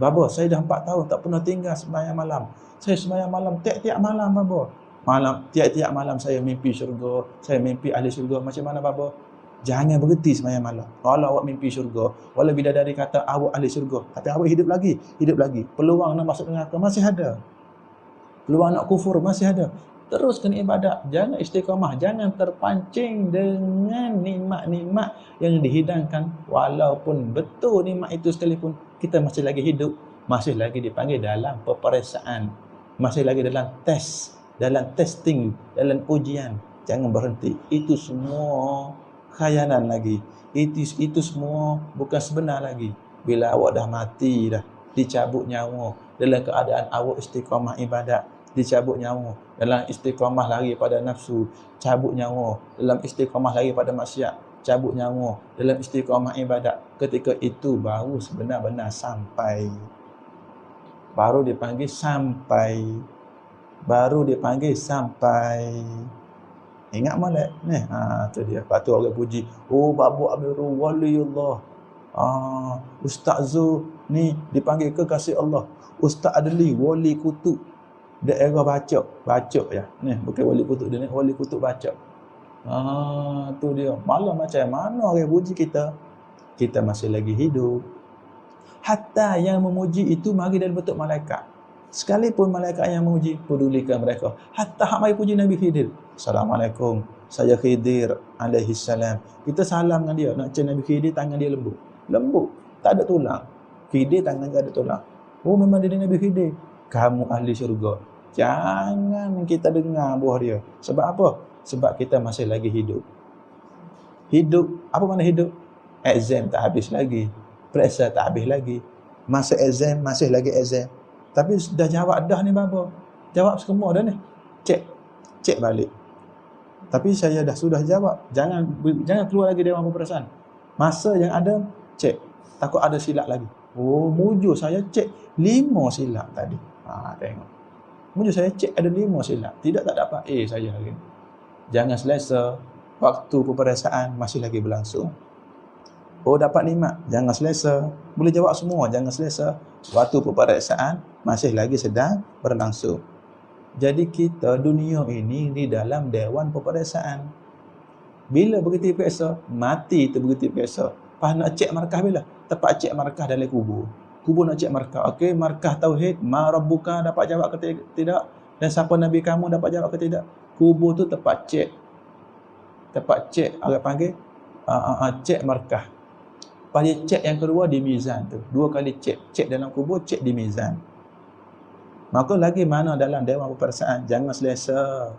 baba, saya dah 4 tahun tak pernah tinggal sembahyang malam. Saya sembahyang malam tiap-tiap malam, baba. Tiap-tiap malam saya mimpi syurga, saya mimpi ahli syurga. Macam mana, baba? Jangan berhenti sembahyang malam. Walau awak mimpi syurga, walau bidadari kata awak ahli syurga, tapi awak hidup lagi. Peluang nak masuk neraka masih ada. Peluang nak kufur masih ada. Teruskan ibadat, jangan istiqamah, jangan terpancing dengan nikmat-nikmat yang dihidangkan. Walaupun betul nikmat itu sekalipun, kita masih lagi hidup, masih lagi dipanggil dalam peperiksaan, masih lagi dalam tes, dalam testing, dalam ujian. Jangan berhenti. Itu semua khayalan lagi. Itu semua bukan sebenar lagi. Bila awak dah mati dah, dicabut nyawa dalam keadaan awak istiqamah ibadat, dicabut nyawa dalam istiqamah lari pada nafsu, cabut nyawa dalam istiqamah lari pada maksiat, cabut nyawa dalam istiqamah ibadat. Ketika itu baru sebenar-benar sampai. Baru dipanggil sampai. Baru dipanggil sampai. Ingat molek ni. Tu dia. Lepas tu orang puji, oh Babu Amirul Waliullah. Ustaz Zul ni dipanggil kekasih Allah. Ustaz Adli wali kutub daerah Bacok ya. Ni bukan wali kutub dia ni, wali kutub Bacok. Tu dia. Malah macam mana orang puji kita? Kita masih lagi hidup. Hatta yang memuji itu mari dalam bentuk malaikat. Sekalipun malaikat yang memuji, pedulikan mereka. Hatta hak mari puji Nabi Khidir. Assalamualaikum, saya Khidir alaihi salam. Kita salam dengan dia. Nak cakap Nabi Khidir, tangan dia lembut. Lembut, tak ada tulang. Khidir tangan tak ada tulang. Oh memang dia Nabi Khidir. Kamu ahli syurga. Jangan kita dengar buah dia. Sebab apa? Sebab kita masih lagi hidup. Hidup, apa makna hidup? Exam tak habis lagi. Periksa tak habis lagi. Masa exam, masih lagi exam. Tapi dah jawab dah ni Baba. Jawab semua dah ni. Cek balik. Tapi saya sudah jawab. Jangan keluar lagi Dewan Peperasan. Masa yang ada, cek. Takut ada silap lagi. Oh, mujur saya cek 5 silap tadi. Tengok. Mujur saya cek ada 5 silap. Tidak tak dapat saya hari ni. Jangan selesa. Waktu peperiksaan masih lagi berlangsung. Oh, dapat 5. Jangan selesa. Boleh jawab semua. Jangan selesa. Waktu peperiksaan masih lagi sedang berlangsung. Jadi kita dunia ini di dalam dewan peperiksaan. Bila begitu periksa, mati itu begitu periksa. Pas nak cek markah bila? Tepat cek markah dalam kubur. Kubur nak cek markah. Okey, markah tauhid, ma rabbuka dapat jawab ke tidak? Dan siapa nabi kamu dapat jawab ke tidak? Kubur tu tepat cek. Tepat cek, orang panggil cek markah. Pada cek yang kedua di mizan tu. 2 kali cek. Cek dalam kubur, cek di mizan. Maka lagi mana dalam dewan peperiksaan? Jangan selesa.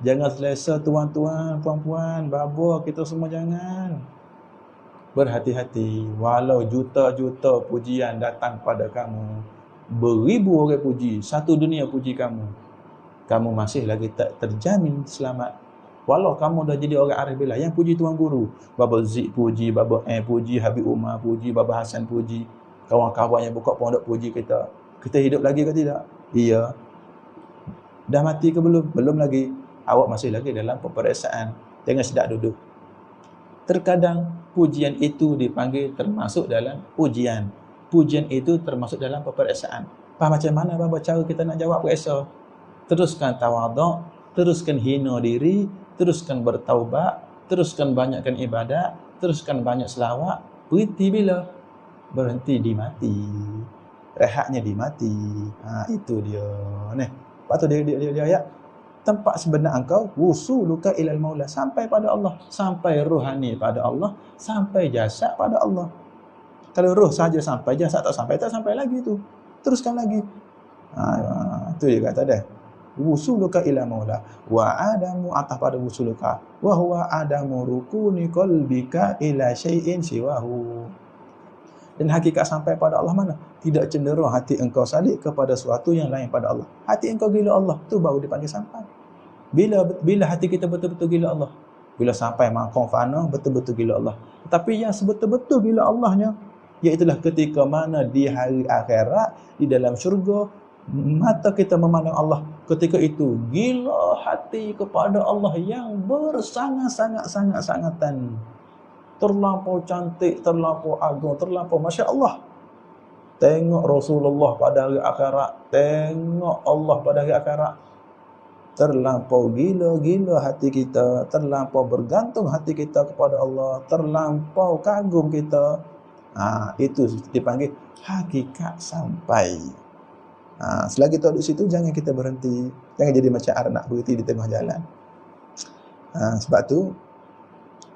Jangan selesa tuan-tuan, puan-puan, baba, kita semua jangan. Berhati-hati. Walau juta-juta pujian datang pada kamu. Beribu orang puji. Satu dunia puji kamu. Kamu masih lagi tak terjamin selamat. Walau kamu dah jadi orang arif billah, yang puji tuan guru. Baba Zik puji, Baba puji, Habib Umar puji, Baba Hasan puji. Kawan-kawan yang buka pondok puji kita. Kita hidup lagi ke tidak? Iya. Dah mati ke belum? Belum lagi. Awak masih lagi dalam peperiksaan. Jangan sedap duduk. Terkadang pujian itu dipanggil termasuk dalam ujian. Pujian itu termasuk dalam peperiksaan. Faham macam mana Baba cara kita nak jawab periksa? Teruskan tawaduk, teruskan hina diri, teruskan bertaubat, teruskan banyakkan ibadat, teruskan banyak selawat. Berhenti bila? Berhenti di mati. Rehatnya di mati. Itu dia. Lepas tu dia ayat. Tempat sebenar engkau wusuluka ilal maula, sampai pada Allah, sampai rohani pada Allah, sampai jasad pada Allah. Kalau roh saja sampai, jasad tak sampai lagi tu. Teruskan lagi. Tu dia kata dah. Wusuluka ila maula wa adamu atas pada wusuluka wa huwa adamu rukuni qalbika ila syai'in siwahu. Dan hakikat sampai pada Allah mana? Tidak cenderung hati engkau salik kepada sesuatu yang lain pada Allah. Hati engkau gila Allah, tu baru dipanggil sampai. Bila hati kita betul-betul gila Allah. Bila sampai maqam fana, betul-betul gila Allah. Tapi yang sebetul-betul gila Allahnya, iaitulah ketika mana di hari akhirat, di dalam syurga, mata kita memandang Allah. Ketika itu, gila hati kepada Allah yang bersangat-sangat-sangat-sangatan. Terlampau cantik, terlampau agung, terlampau Masya Allah. Tengok Rasulullah pada hari akhirat. Tengok Allah pada hari akhirat. Terlampau gila-gila hati kita. Terlampau bergantung hati kita kepada Allah. Terlampau kagum kita. Itu dipanggil hakikat sampai. Selagi kita duduk situ, jangan kita berhenti. Jangan jadi macam anak berhenti di tengah jalan. Sebab tu,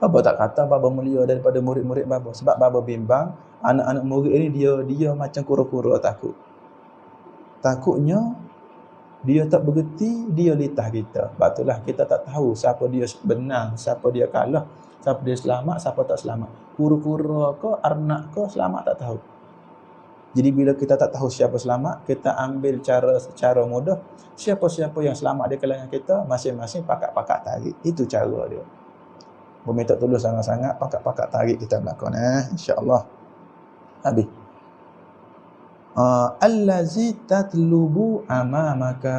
Baba tak kata Baba mulia daripada murid-murid Baba. Sebab Baba bimbang, anak-anak murid ini dia macam kura-kura takut. Takutnya, dia tak bergerti, dia litah kita. Sebab itulah kita tak tahu siapa dia benang, siapa dia kalah, siapa dia selamat, siapa tak selamat. Kura-kura ke, arnak ke, selamat tak tahu. Jadi bila kita tak tahu siapa selamat, kita ambil secara mudah, siapa-siapa yang selamat di kalangan kita, masing-masing pakat-pakat tarik. Itu cara dia. Berminta tolong sangat-sangat, pakat-pakat tarik kita belakang insya-Allah. Habis. Allazi tatlubu amamaka.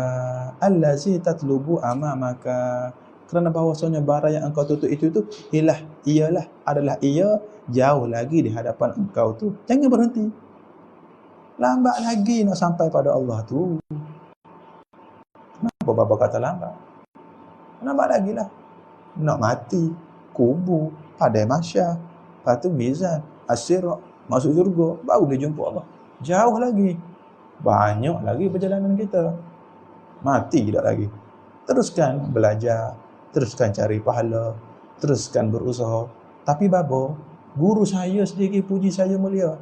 Allazi tatlubu amamaka. Kerana bahawasanya barang yang engkau tuntut itu adalah ia jauh lagi di hadapan engkau tu. Jangan berhenti. Lambat lagi nak sampai pada Allah tu. Kenapa bapa kata lambat? Lambat lagi lah. Nak mati, kubur, padai mahsyar, lepas tu mizan, as-sirat, masuk syurga, baru boleh jumpa Allah. Jauh lagi. Banyak lagi perjalanan kita. Mati tak lagi. Teruskan belajar, teruskan cari pahala, teruskan berusaha. Tapi babo, guru saya sendiri puji saya mulia.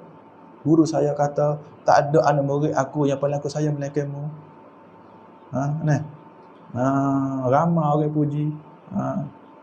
Guru saya kata, tak ada anak murid aku yang paling aku sayang melainkanmu. Ramai orang puji.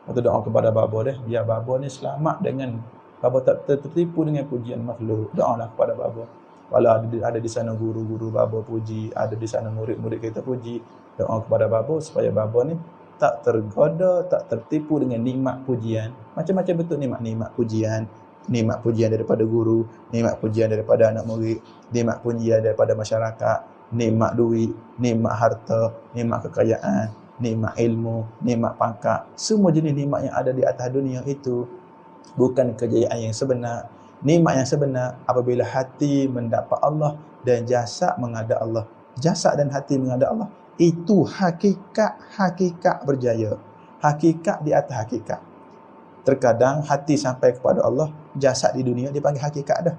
Kita doa kepada babo deh, biar babo ni selamat dengan babo tak tertipu dengan pujian makhluk. Doalah kepada babo. Walau ada di sana guru-guru babo puji, ada di sana murid-murid kita puji, doa kepada babo supaya babo ni tak tergoda, tak tertipu dengan nikmat pujian. Macam-macam bentuk nikmat pujian. Nikmat pujian daripada guru, nikmat pujian daripada anak murid, nikmat pujian daripada masyarakat, nikmat duit, nikmat harta, nikmat kekayaan, nikmat ilmu, nikmat pangkat. Semua jenis nikmat yang ada di atas dunia itu bukan kejayaan yang sebenar. Nikmat yang sebenar apabila hati mendapat Allah dan jasad menghadap Allah. Jasad dan hati menghadap Allah. Itu hakikat berjaya. Hakikat di atas hakikat. Terkadang hati sampai kepada Allah, jasad di dunia dipanggil hakikat dah.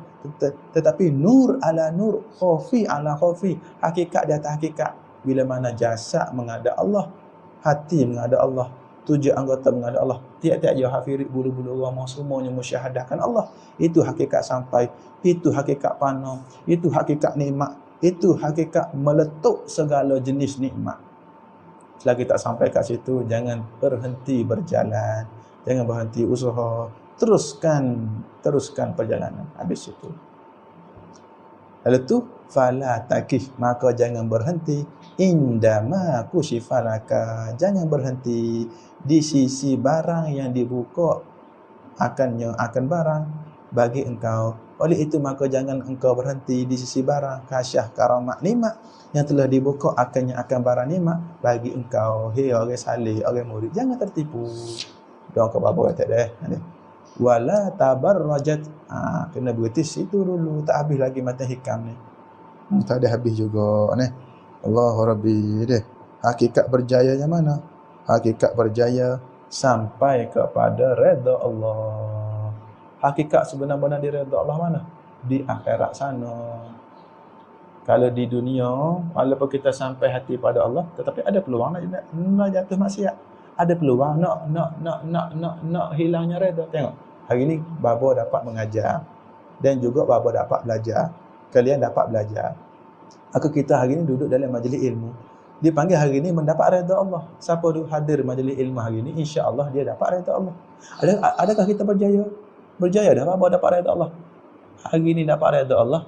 Tetapi nur ala nur, khafi ala khafi, hakikat di atas hakikat. Bila mana jasad menghadap Allah, hati menghadap Allah, tujuh anggota menghadap Allah, tiap-tiap jawab firik, bulu-bulu rama semuanya mensyahadahkan Allah. Itu hakikat sampai, itu hakikat panah, itu hakikat nikmat, itu hakikat meletup segala jenis nikmat. Selagi tak sampai kat situ, jangan berhenti berjalan, jangan berhenti usaha, teruskan perjalanan. Habis itu. Lalu tu fala takif, maka jangan berhenti indama kusyifalaka, jangan berhenti di sisi barang yang dibuka akan barang bagi engkau. Oleh itu maka jangan engkau berhenti di sisi barang kasyah karamat nikmat yang telah dibuka akan barang nikmat bagi engkau. Hei orang saleh, orang murid, jangan tertipu. Doa ke bapa kata dah. Wala tabarrajat. Kena berhenti situ dulu, tak habis lagi mata hikam ni. Tak ada habis juga ni. Allahu Rabbi deh. Hakikat berjayanya mana? Hakikat berjaya sampai kepada redha Allah. Hakikat sebenar-benar di redha Allah mana? Di akhirat sana. Kalau di dunia, walaupun kita sampai hati pada Allah, tetapi ada peluang nak jatuh maksiat. Ada peluang nak hilangnya redha. Tengok. Hari ni babo dapat mengajar dan juga babo dapat belajar. Kalian dapat belajar. Maka kita hari ni duduk dalam majlis ilmu. Dipanggil hari ni mendapat redha Allah. Siapa tu hadir majlis ilmu hari ni, insya-Allah dia dapat redha Allah. Adakah kita berjaya? Berjaya dah babo dapat redha Allah. Hari ni dapat redha Allah.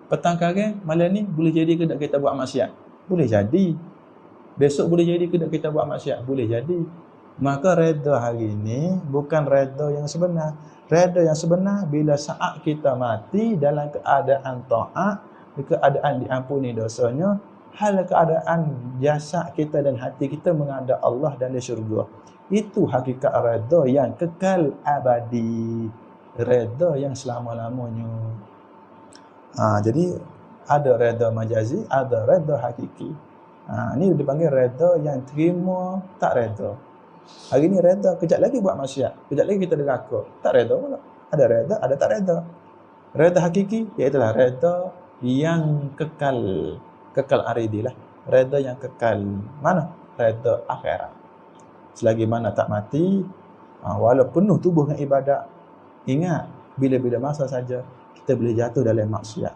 Petang kali malam ni boleh jadi ke tak kita buat maksiat? Boleh jadi. Besok boleh jadi ke tak kita buat maksiat? Boleh jadi. Maka redha hari ini bukan redha yang sebenar. Redha yang sebenar bila saat kita mati dalam keadaan taat, keadaan diampuni dosanya, hal keadaan jasad kita dan hati kita menghadap Allah dan di syurga. Itu hakikat redha yang kekal abadi. Redha yang selama-lamanya. Jadi ada redha majazi, ada redha hakiki. Ini dipanggil redha yang terima tak redha. Hari ni redha, kejap lagi buat maksiat, kejap lagi kita deraka. Tak redha pula. Ada redha, ada tak redha. Redha hakiki iaitu redha yang kekal aridilah. Redha yang kekal. Mana? Redha akhirat. Selagi mana tak mati, walau penuh tubuh dengan ibadat, ingat bila-bila masa saja kita boleh jatuh dalam maksiat.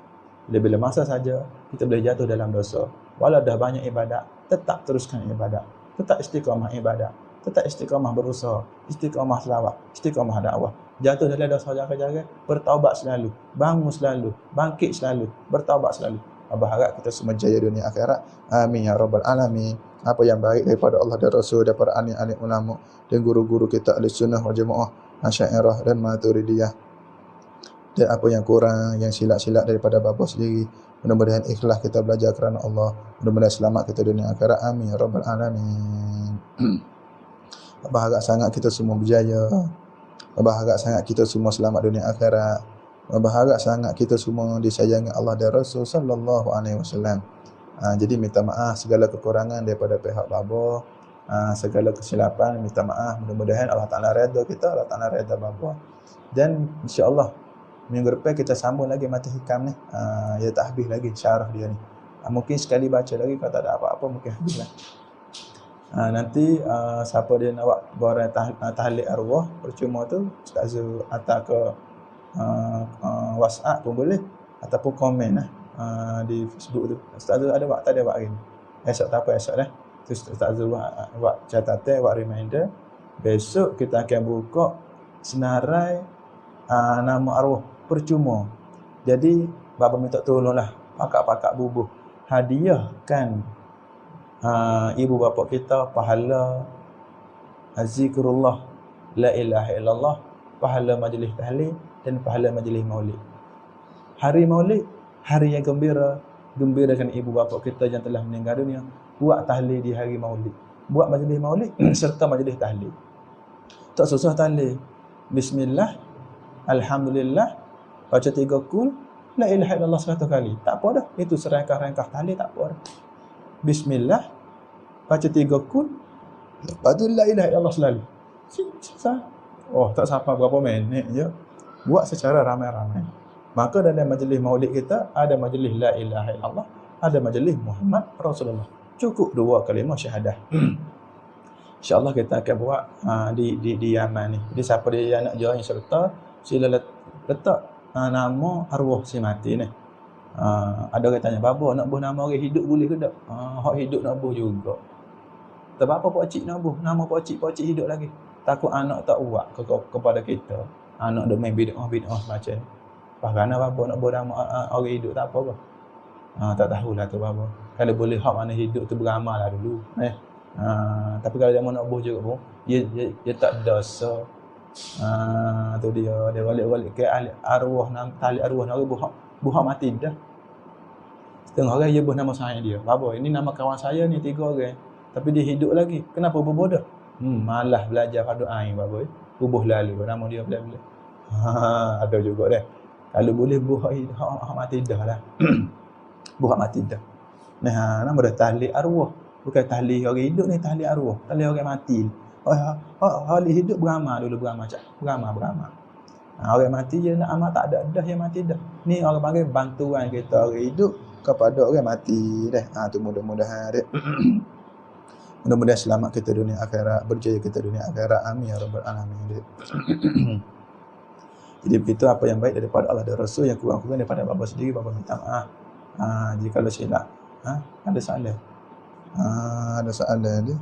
Bila-bila masa saja kita boleh jatuh dalam dosa. Walau dah banyak ibadat, tetap teruskan ibadat. Tetap istiqamah ibadat. Tetap istiqamah berusaha, istiqamah selawat, istiqamah dakwah. Jatuh dalam dosa jaga-jaga, bertaubat selalu, bangun selalu, bangkit selalu, bertaubat selalu. Abah harap kita semua jaya dunia akhirat. Amin ya rabbal alamin. Apa yang baik daripada Allah dan Rasul, daripada alim-alim ulama dan guru-guru kita ahli sunnah wal jamaah, Asy'ariyah dan Maturidiyah. Dan apa yang kurang, yang silap-silap daripada bapa sendiri, mudah-mudahan ikhlas kita belajar kerana Allah. Mudah-mudahan selamat kita dunia akhirat. Amin ya rabbal alamin. Abah harap sangat kita semua berjaya. Abah harap sangat kita semua selamat dunia akhirat. Abah harap sangat kita semua disayangi Allah dan Rasul sallallahu alaihi wasallam. Jadi minta maaf segala kekurangan daripada pihak bapa, segala kesilapan minta maaf. Mudah-mudahan Allah Taala redha kita, Allah Taala redha bapa. Dan insya-Allah minggu depan kita sambung lagi mata hikam ni. Ya tak habis lagi syarah dia ni. Mungkin sekali baca lagi, kalau tak ada apa-apa mungkin habislah. Nanti siapa dia nak buat borang tahlil arwah percuma tu, Ustaz Zul hantar ke WhatsApp pun boleh, ataupun komen di Facebook tu. Ustaz Zul ada buat, tak ada buat hari ni. Esok tak apa, esok dah. Tu Ustaz Zul buat catatan, buat reminder. Besok kita akan buka senarai nama arwah percuma. Jadi bapa minta tolonglah pakak-pakak bubuh hadiahkan ibu bapa kita pahala zikrullah la ilaha illallah, pahala majlis tahlil dan pahala majlis maulid. Hari maulid, hari yang gembira, gembirakan ibu bapa kita yang telah meninggal dunia. Buat tahlil di hari maulid, buat majlis maulid serta majlis tahlil. Tak susah tahlil. Bismillah, alhamdulillah, baca 3 kul, la ilaha illallah 100 kali. Tak apa dah, itu serangkah-rangkah tahlil, tak apa dah. Bismillah, baca 3 kul, lepas tu la ilaha illallah selalu. Oh, tak sampai berapa minit je. Buat secara ramai-ramai. Maka dalam majlis maulid kita ada majlis la ilaha illallah, ada majlis Muhammad Rasulullah. Cukup 2 kalimah syahadah. InsyaAllah kita akan buat di Yaman ni. Jadi siapa dia yang nak join serta, sila letak nama arwah si mati ni. Ada orang tanya, bapa nak buh nama orang hidup boleh ke tak? Hak hidup nak buh juga. Tak apa pak cik nak buh, nama pak cik hidup lagi. Takut anak tak buat kepada kita. Anak dok main bid'ah macam ni. Bagaimana bapa nak buh nama orang hidup tak apa. Tak tahulah tu bapa. Kalau boleh hak mana hidup tu beramal lah dulu. Tapi kalau dia mau nak buh juga pun, dia tak dosa. Tu dia balik ke ahli arwah, tali arwah nak buh hak mati dah. Setengah orang dia buh nama saya dia. Bapa, ini nama kawan saya ni 3 orang. Tapi dia hidup lagi. Kenapa berbodoh? Malah belajar fardu ain bapa. Bubuh lalu nama dia bila-bila. Ada juga dah. Kalau boleh buh hak mati dah lah. Buh hak mati dah. Nah, nama dah tahlil arwah. Bukan tahlil orang hidup ni, tahlil arwah. Tahlil orang mati. Orang hidup beramal dulu, beramal. Orang mati je nak amal tak ada dah, yang mati dah. Ni orang panggil bantuan kita orang hidup kepada orang mati dah. Tu mudah-mudahan dah. Mudah-mudahan selamat kita dunia akhirat, berjaya kita dunia akhirat. Amin ya rabbal alamin. Jadi begitu apa yang baik daripada Allah dan Rasul, yang kurang-kurang daripada bapa sendiri, bapa minta maaf. Jika kalau silap, ada soalan. Ada soalan dia.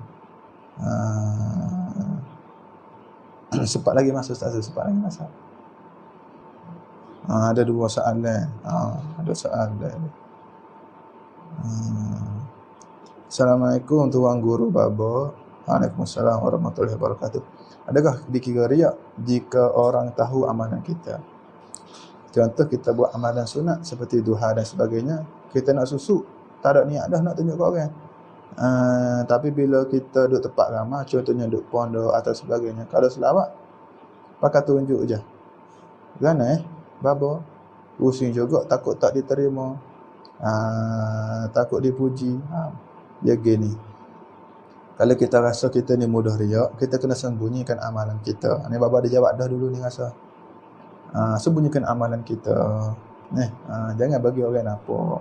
Sempat lagi masa Ustaz, sempat lagi masa. Ada 2 soalan. Ada soalan. Assalamualaikum Tuan Guru Baba. Waalaikumsalam warahmatullahi wabarakatuh. Adakah dikira riak jika orang tahu amalan kita? Contoh kita buat amalan sunat seperti duha dan sebagainya, kita nak susuk, tak ada niat dah nak tunjuk ke orang. Tapi bila kita duduk tempat ramai, contohnya duduk pondok atau sebagainya, kalau selawat pakai tunjuk je. Kerana baba pusing juga, takut tak diterima, takut dipuji. Dia gini, kalau kita rasa kita ni mudah riak, kita kena sembunyikan amalan kita. Ni baba dia jawab dah dulu ni rasa. Sembunyikan amalan kita. Jangan bagi orang nampak.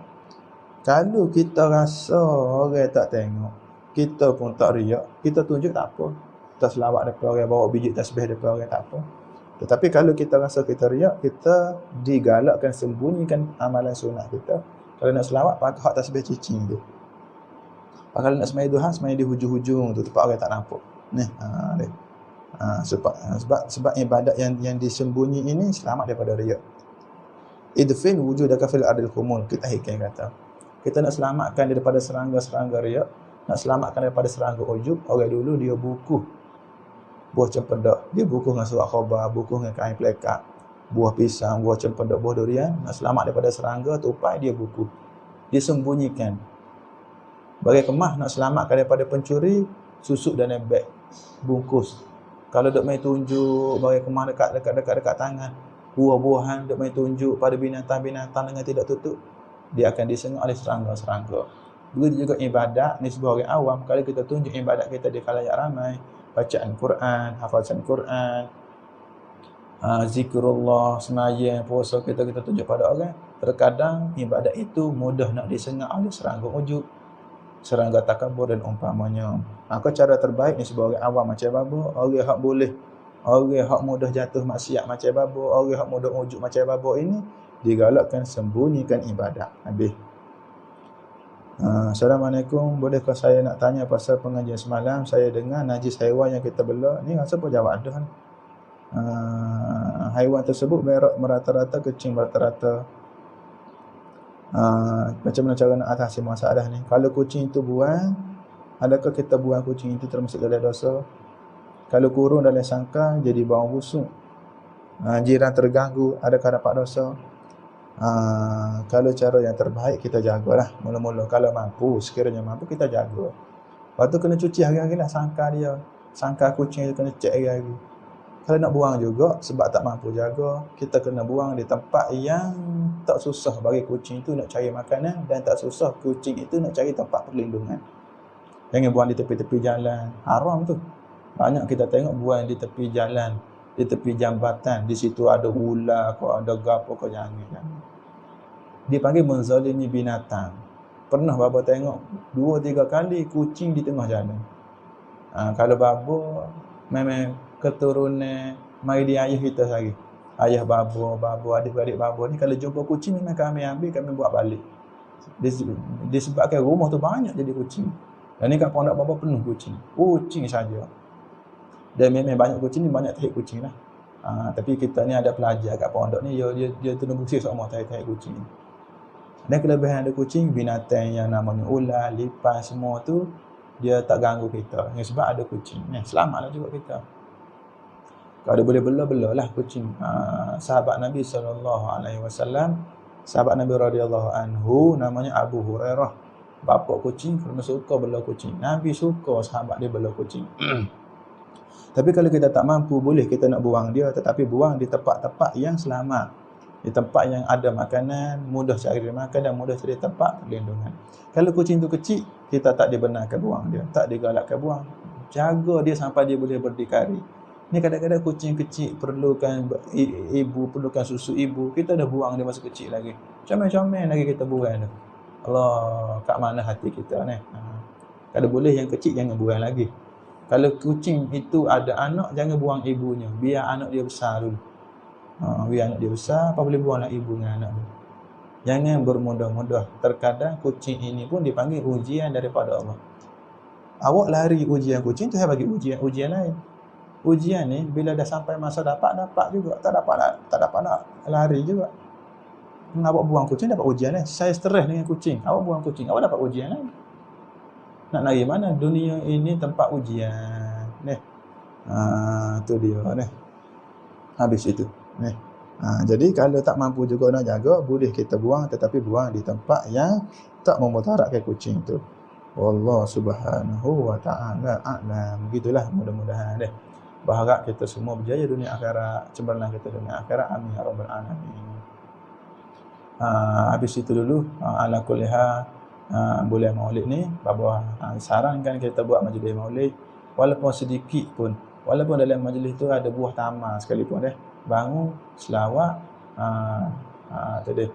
Kalau kita rasa orang tak tengok, kita pun tak riak, kita tunjuk tak apa. Kita selawat depan orang, bawa biji tasbih depan orang, tak apa. Tetapi kalau kita rasa kita riak, kita digalakkan sembunyikan amalan sunat kita. Kalau nak selawat, pakai hak tasbih cicing tu. Kalau nak semai duha, semai di hujung-hujung tu, tempat orang tak nampak. Sebab ibadat yang disembunyi ini selamat daripada riak. Idfin wujudaka fil ardil khumul, kita hikam kata. Kita nak selamatkan daripada serangga-serangga riak, nak selamatkan daripada serangga ujub. Orang dulu dia bukuh buah cempedak, dia bukuh dengan surat khabar, bukuh dengan kain pelekat, buah pisang, buah cempedak, buah durian. Nak selamat daripada serangga, tupai dia bukuh, dia sembunyikan. Bagi kemah nak selamatkan daripada pencuri, susuk dalam beg, bungkus. Kalau dok main tunjuk bagi kemah dekat tangan, buah-buahan dok main tunjuk pada binatang-binatang dengan tidak tutup, dia akan disengok oleh serangga-serangga. Begitu juga ibadat ni sebagai orang awam, kalau kita tunjuk ibadat kita di khalayak ramai, bacaan Quran, hafazan Quran, zikrullah, sembahyang, puasa kita tunjuk pada orang, terkadang ibadat itu mudah nak disengok oleh serangga ujub, serangga takabur dan umpamanya. Maka cara terbaik ni sebagai orang awam macam babo, orang hak boleh, orang hak mudah jatuh maksiat macam babo, orang hak mudah ujub macam babo ini digalakkan sembunyikan ibadat. Habis. Assalamualaikum, bolehkah saya nak tanya pasal pengajian semalam? Saya dengar najis haiwan yang kita bela ni rasa apa jawab dah. Haiwan tersebut berak merata-rata, kecing merata-rata. Macam mana cara nak atasi masalah ni? Kalau kucing itu buang, adakah kita buang kucing itu termasuk dalam dosa? Kalau kurung dalam sangkar jadi bau busuk, jiran terganggu, adakah dapat dosa? Kalau cara yang terbaik kita jagalah mula-mula. Kalau mampu, sekiranya mampu kita jaga. Lepas tu kena cuci hari-hari lah sangkar dia. Sangkar kucing itu kena cek hari-hari. Kalau nak buang juga, sebab tak mampu jaga, kita kena buang di tempat yang tak susah bagi kucing itu nak cari makanan, dan tak susah kucing itu nak cari tempat perlindungan. Jangan buang di tepi-tepi jalan, haram tu. Banyak kita tengok buang di tepi jalan, di tepi jambatan, di situ ada ular, kau ada gapo, kau jangan. Dipanggil menzalimi binatang. Pernah bapa tengok 2-3 kali kucing di tengah jalan. Kalau bapa memang keturunan mari dia ayah kita sehari. Ayah bapa, adik-adik bapa ni kalau jumpa kucing memang kami ambil, kami buat balik. Disebabkan rumah tu banyak jadi kucing. Dan ni kat pondok bapa penuh kucing. Kucing saja. Dan memang banyak kucing ni, banyak tahik kucing lah. Tapi kita ni ada pelajar kat pondok ni, dia tunduk bersih semua tahik kucing. Dan kelebihan ada kucing, binatang yang namanya ular, lipas, semua tu dia tak ganggu kita. Sebab ada kucing. Selamatlah juga kita. Kalau boleh bela lah kucing. Sahabat Nabi SAW, sahabat Nabi radhiyallahu anhu namanya Abu Hurairah, bapa kucing kerana suka bela kucing. Nabi suka sahabat dia bela kucing. Tapi kalau kita tak mampu, boleh kita nak buang dia, tetapi buang di tempat-tempat yang selamat. Di tempat yang ada makanan, mudah cari makan dan mudah cari tempat perlindungan. Kalau kucing tu kecil, kita tak dibenarkan buang dia, tak digalakkan buang. Jaga dia sampai dia boleh berdikari. Ni kadang-kadang kucing kecil perlukan ibu, perlukan susu ibu, kita dah buang dia masa kecil lagi. Comel-comel lagi kita buang dia. Allah, kat mana hati kita ni? Kalau boleh yang kecil jangan buang lagi. Kalau kucing itu ada anak, jangan buang ibunya, biar anak dia besar dulu. Biar anak dia besar, apa boleh buanglah ibu dengan anak dia. Jangan bermudah-mudah. Terkadang kucing ini pun dipanggil ujian daripada Allah. Awak lari ujian kucing, tu saya bagi ujian lain. Ujian ni bila dah sampai masa dapat juga, tak dapat nak lari juga. Awak buang kucing dapat ujian lain. Saya stres dengan kucing, awak buang kucing, awak dapat ujian lain. Nak lari mana? Dunia ini tempat ujian. Tu dia ni. Habis itu. Jadi kalau tak mampu juga nak jaga, boleh kita buang, tetapi buang di tempat yang tak memudaratkan kucing tu. Allah Subhanahu wa taala a'lam. Begitulah, mudah-mudahan deh. Berharap kita semua berjaya dunia akhirat, cemerlang kita dunia akhirat. Amin ya rabbal alamin. Habis itu dulu, ala kulli hal, bulan Maulid ni bapa sarankan kita buat majlis Maulid walaupun sedikit pun. Walaupun dalam majlis tu ada buah tamar sekalipun bangun selawat tadi.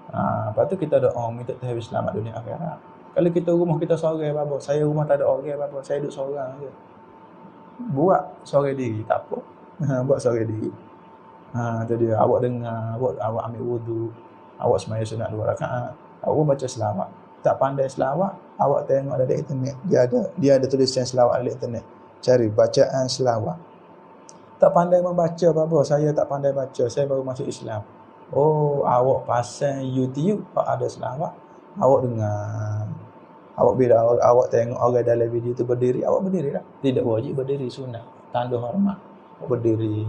Lepas tu kita doa minta tahwil selamat dunia akhirat. Kalau kita rumah kita seorang bapa, saya rumah tak ada orang bapa, saya duduk seorang je. Buat seorang diri tak apa. Buat seorang diri. Tu dia, awak dengar, awak ambil wudu, awak sembahyang sunat 2 rakaat, awak baca selawat. Tak pandai selawat, awak tengok ada internet, dia ada tulisan selawat di internet. Cari bacaan selawat. Tak pandai membaca apa-apa, saya tak pandai baca, saya baru masuk Islam. Oh, awak pasang YouTube ada selawat, Awak dengar. Awak bila awak tengok orang dalam video tu berdiri, awak berdiri lah. Tidak wajib berdiri, sunnah. Tanda hormat. Awak berdiri.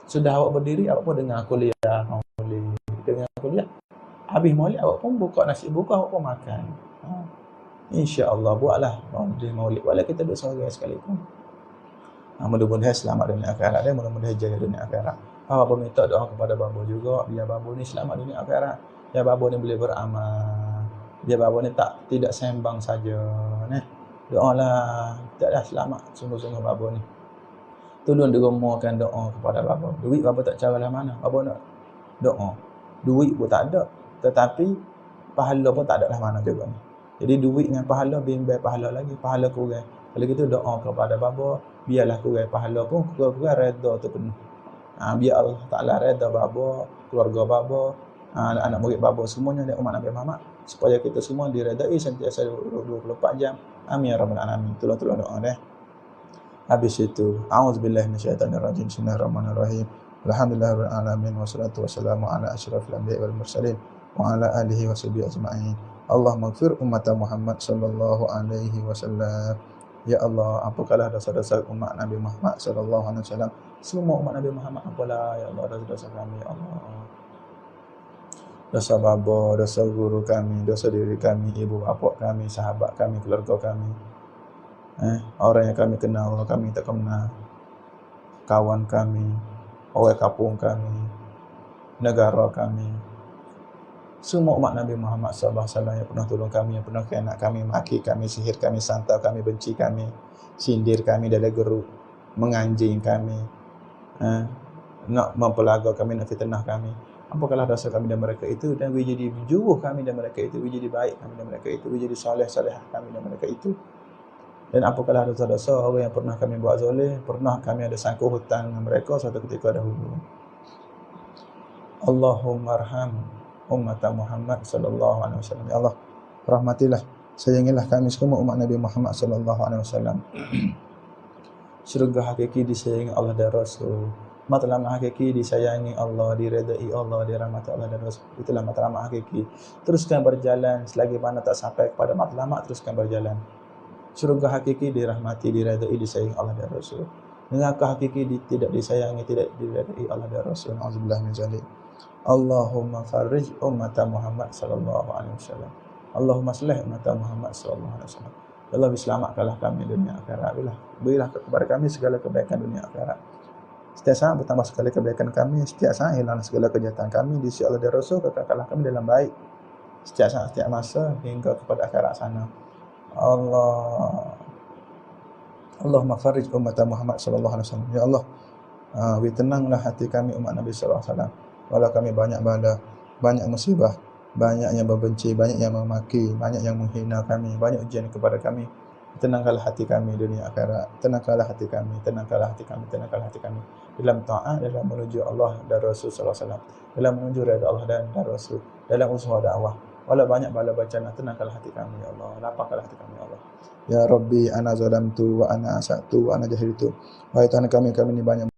Sudah awak berdiri, awak pun dengar kuliah. Dengar kuliah. Habis maulid, awak pun buka nasi buka, awak pun makan. InsyaAllah, buatlah maulid. Walau kita duduk seorang sekalipun. Mudah-mudahan selamat dunia akhirat dan mudah-mudahan jaya dunia akhirat. Awak pun minta doa kepada Babo juga. Biar Babo ni selamat dunia akhirat. Biar Babo ni boleh beramal. Biar Babo ni tidak sembang saja. Doalah. Taklah selamat sungguh-sungguh Babo ni. Tolong dermakan doa kepada Babo. Duit Babo tak caralah mana. Babo nak doa. Duit pun tak ada. Tetapi pahala pun tak ada lah mana juga ni. Jadi duit dengan pahala bimbang pahala lagi. Pahala kurang. Kalau gitu doa kepada Babo. Biarlah kurang pahala pun kurang redha tu penuh. Biar Allah Ta'ala redha Babo, keluarga Babo, anak murid Babo semuanya dan umat Nabi Muhammad supaya kita semua diredai sentiasa 24 jam. Amin ya rabbal alamin. Tolong doa deh. Habis itu, a'udzubillahi minasyaitonirrajim. Bismillahirrahmanirrahim. Alhamdulillahirabbil alamin wassalatu wassalamu ala asyrafil anbiya'i wal mursalin wa ala alihi washabihi ajma'in. Allahumma ighfir ummata Muhammad sallallahu alaihi wasallam. Ya Allah, ampakanlah dosa-dosa umat Nabi Muhammad sallallahu alaihi wasallam. Semua umat Nabi Muhammad apalah ya Allah dosa-dosa kami ya Allah. Dosa bapa, dosa guru kami, dosa diri kami, ibu bapa kami, sahabat kami, keluarga kami. Orang yang kami kenal, orang kami tak kenal. Kawan kami, orang kampung kami, negara kami. Semua umat Nabi Muhammad sallallahu alaihi wasallam yang pernah tolong kami, yang pernah khianat kami, maki kami, sihir kami, santau kami, benci kami, sindir kami dalam geruk, menganjing kami, nak mempelaga kami, nak fitnah kami. Apakanlah dosa kami dan mereka itu, dan we jadi juruh kami dan mereka itu, we jadi baik kami dan mereka itu, we jadi soleh-solehah kami dan mereka itu. Dan apakanlah dosa-dosa orang yang pernah kami buat zalim, pernah kami ada sangkut hutang dengan mereka suatu ketika dahulu. Allahumma arham umat Muhammad sallallahu alaihi wasallam. Ya Allah, rahmatilah, sayangilah kami semua umat Nabi Muhammad sallallahu alaihi wasallam. Syurga hakiki disayangi Allah dan Rasul. Matlamat hakiki disayangi Allah, diredai Allah, dirahmati Allah dan Rasul. Itulah matlamat hakiki. Teruskan berjalan selagi mana tak sampai kepada matlamat, teruskan berjalan. Syurga hakiki dirahmati, diredai, disayangi Allah dan Rasul. Neraka hakiki tidak disayangi, tidak diredai Allah dan Rasul. Auzubillah min zalik. Allahumma farrij umat Muhammad sallallahu alaihi wasallam. Allahumma aslih umat Muhammad sallallahu alaihi wasallam. Ya Allah, selamatkanlah kami dunia akhirat. Berilah kepada kami segala kebaikan dunia akhirat. Setiap saat bertambah segala kebaikan kami, setiap saat hilang segala kejahatan kami. Di sisi Allah dan Rasul, kekalkanlah kami dalam baik. Setiap saat, setiap masa hingga kepada akhirat sana. Allahumma farrij umat Muhammad sallallahu alaihi wasallam. Ya Allah, tenanglah hati kami umat Nabi sallallahu alaihi wasallam. Walau kami banyak bala, banyak musibah, banyak yang membenci, banyak yang memaki, banyak yang menghina kami, banyak ujian kepada kami. Tenangkanlah hati kami dunia akhirat. Tenangkanlah hati kami, tenangkanlah hati kami, tenangkanlah hati kami. Dalam taat, dalam menuju Allah dan Rasul sallallahu alaihi wasallam. Dalam menuju redha Allah dan Rasul. Dalam usaha dakwah. Walau banyak bala bencana, tenangkanlah hati kami ya Allah. Lapangkanlah hati kami ya Allah. Ya Rabbi, ana zalamtu wa ana asatu wa ana jahiltu. Wahai Tuhan kami ni banyak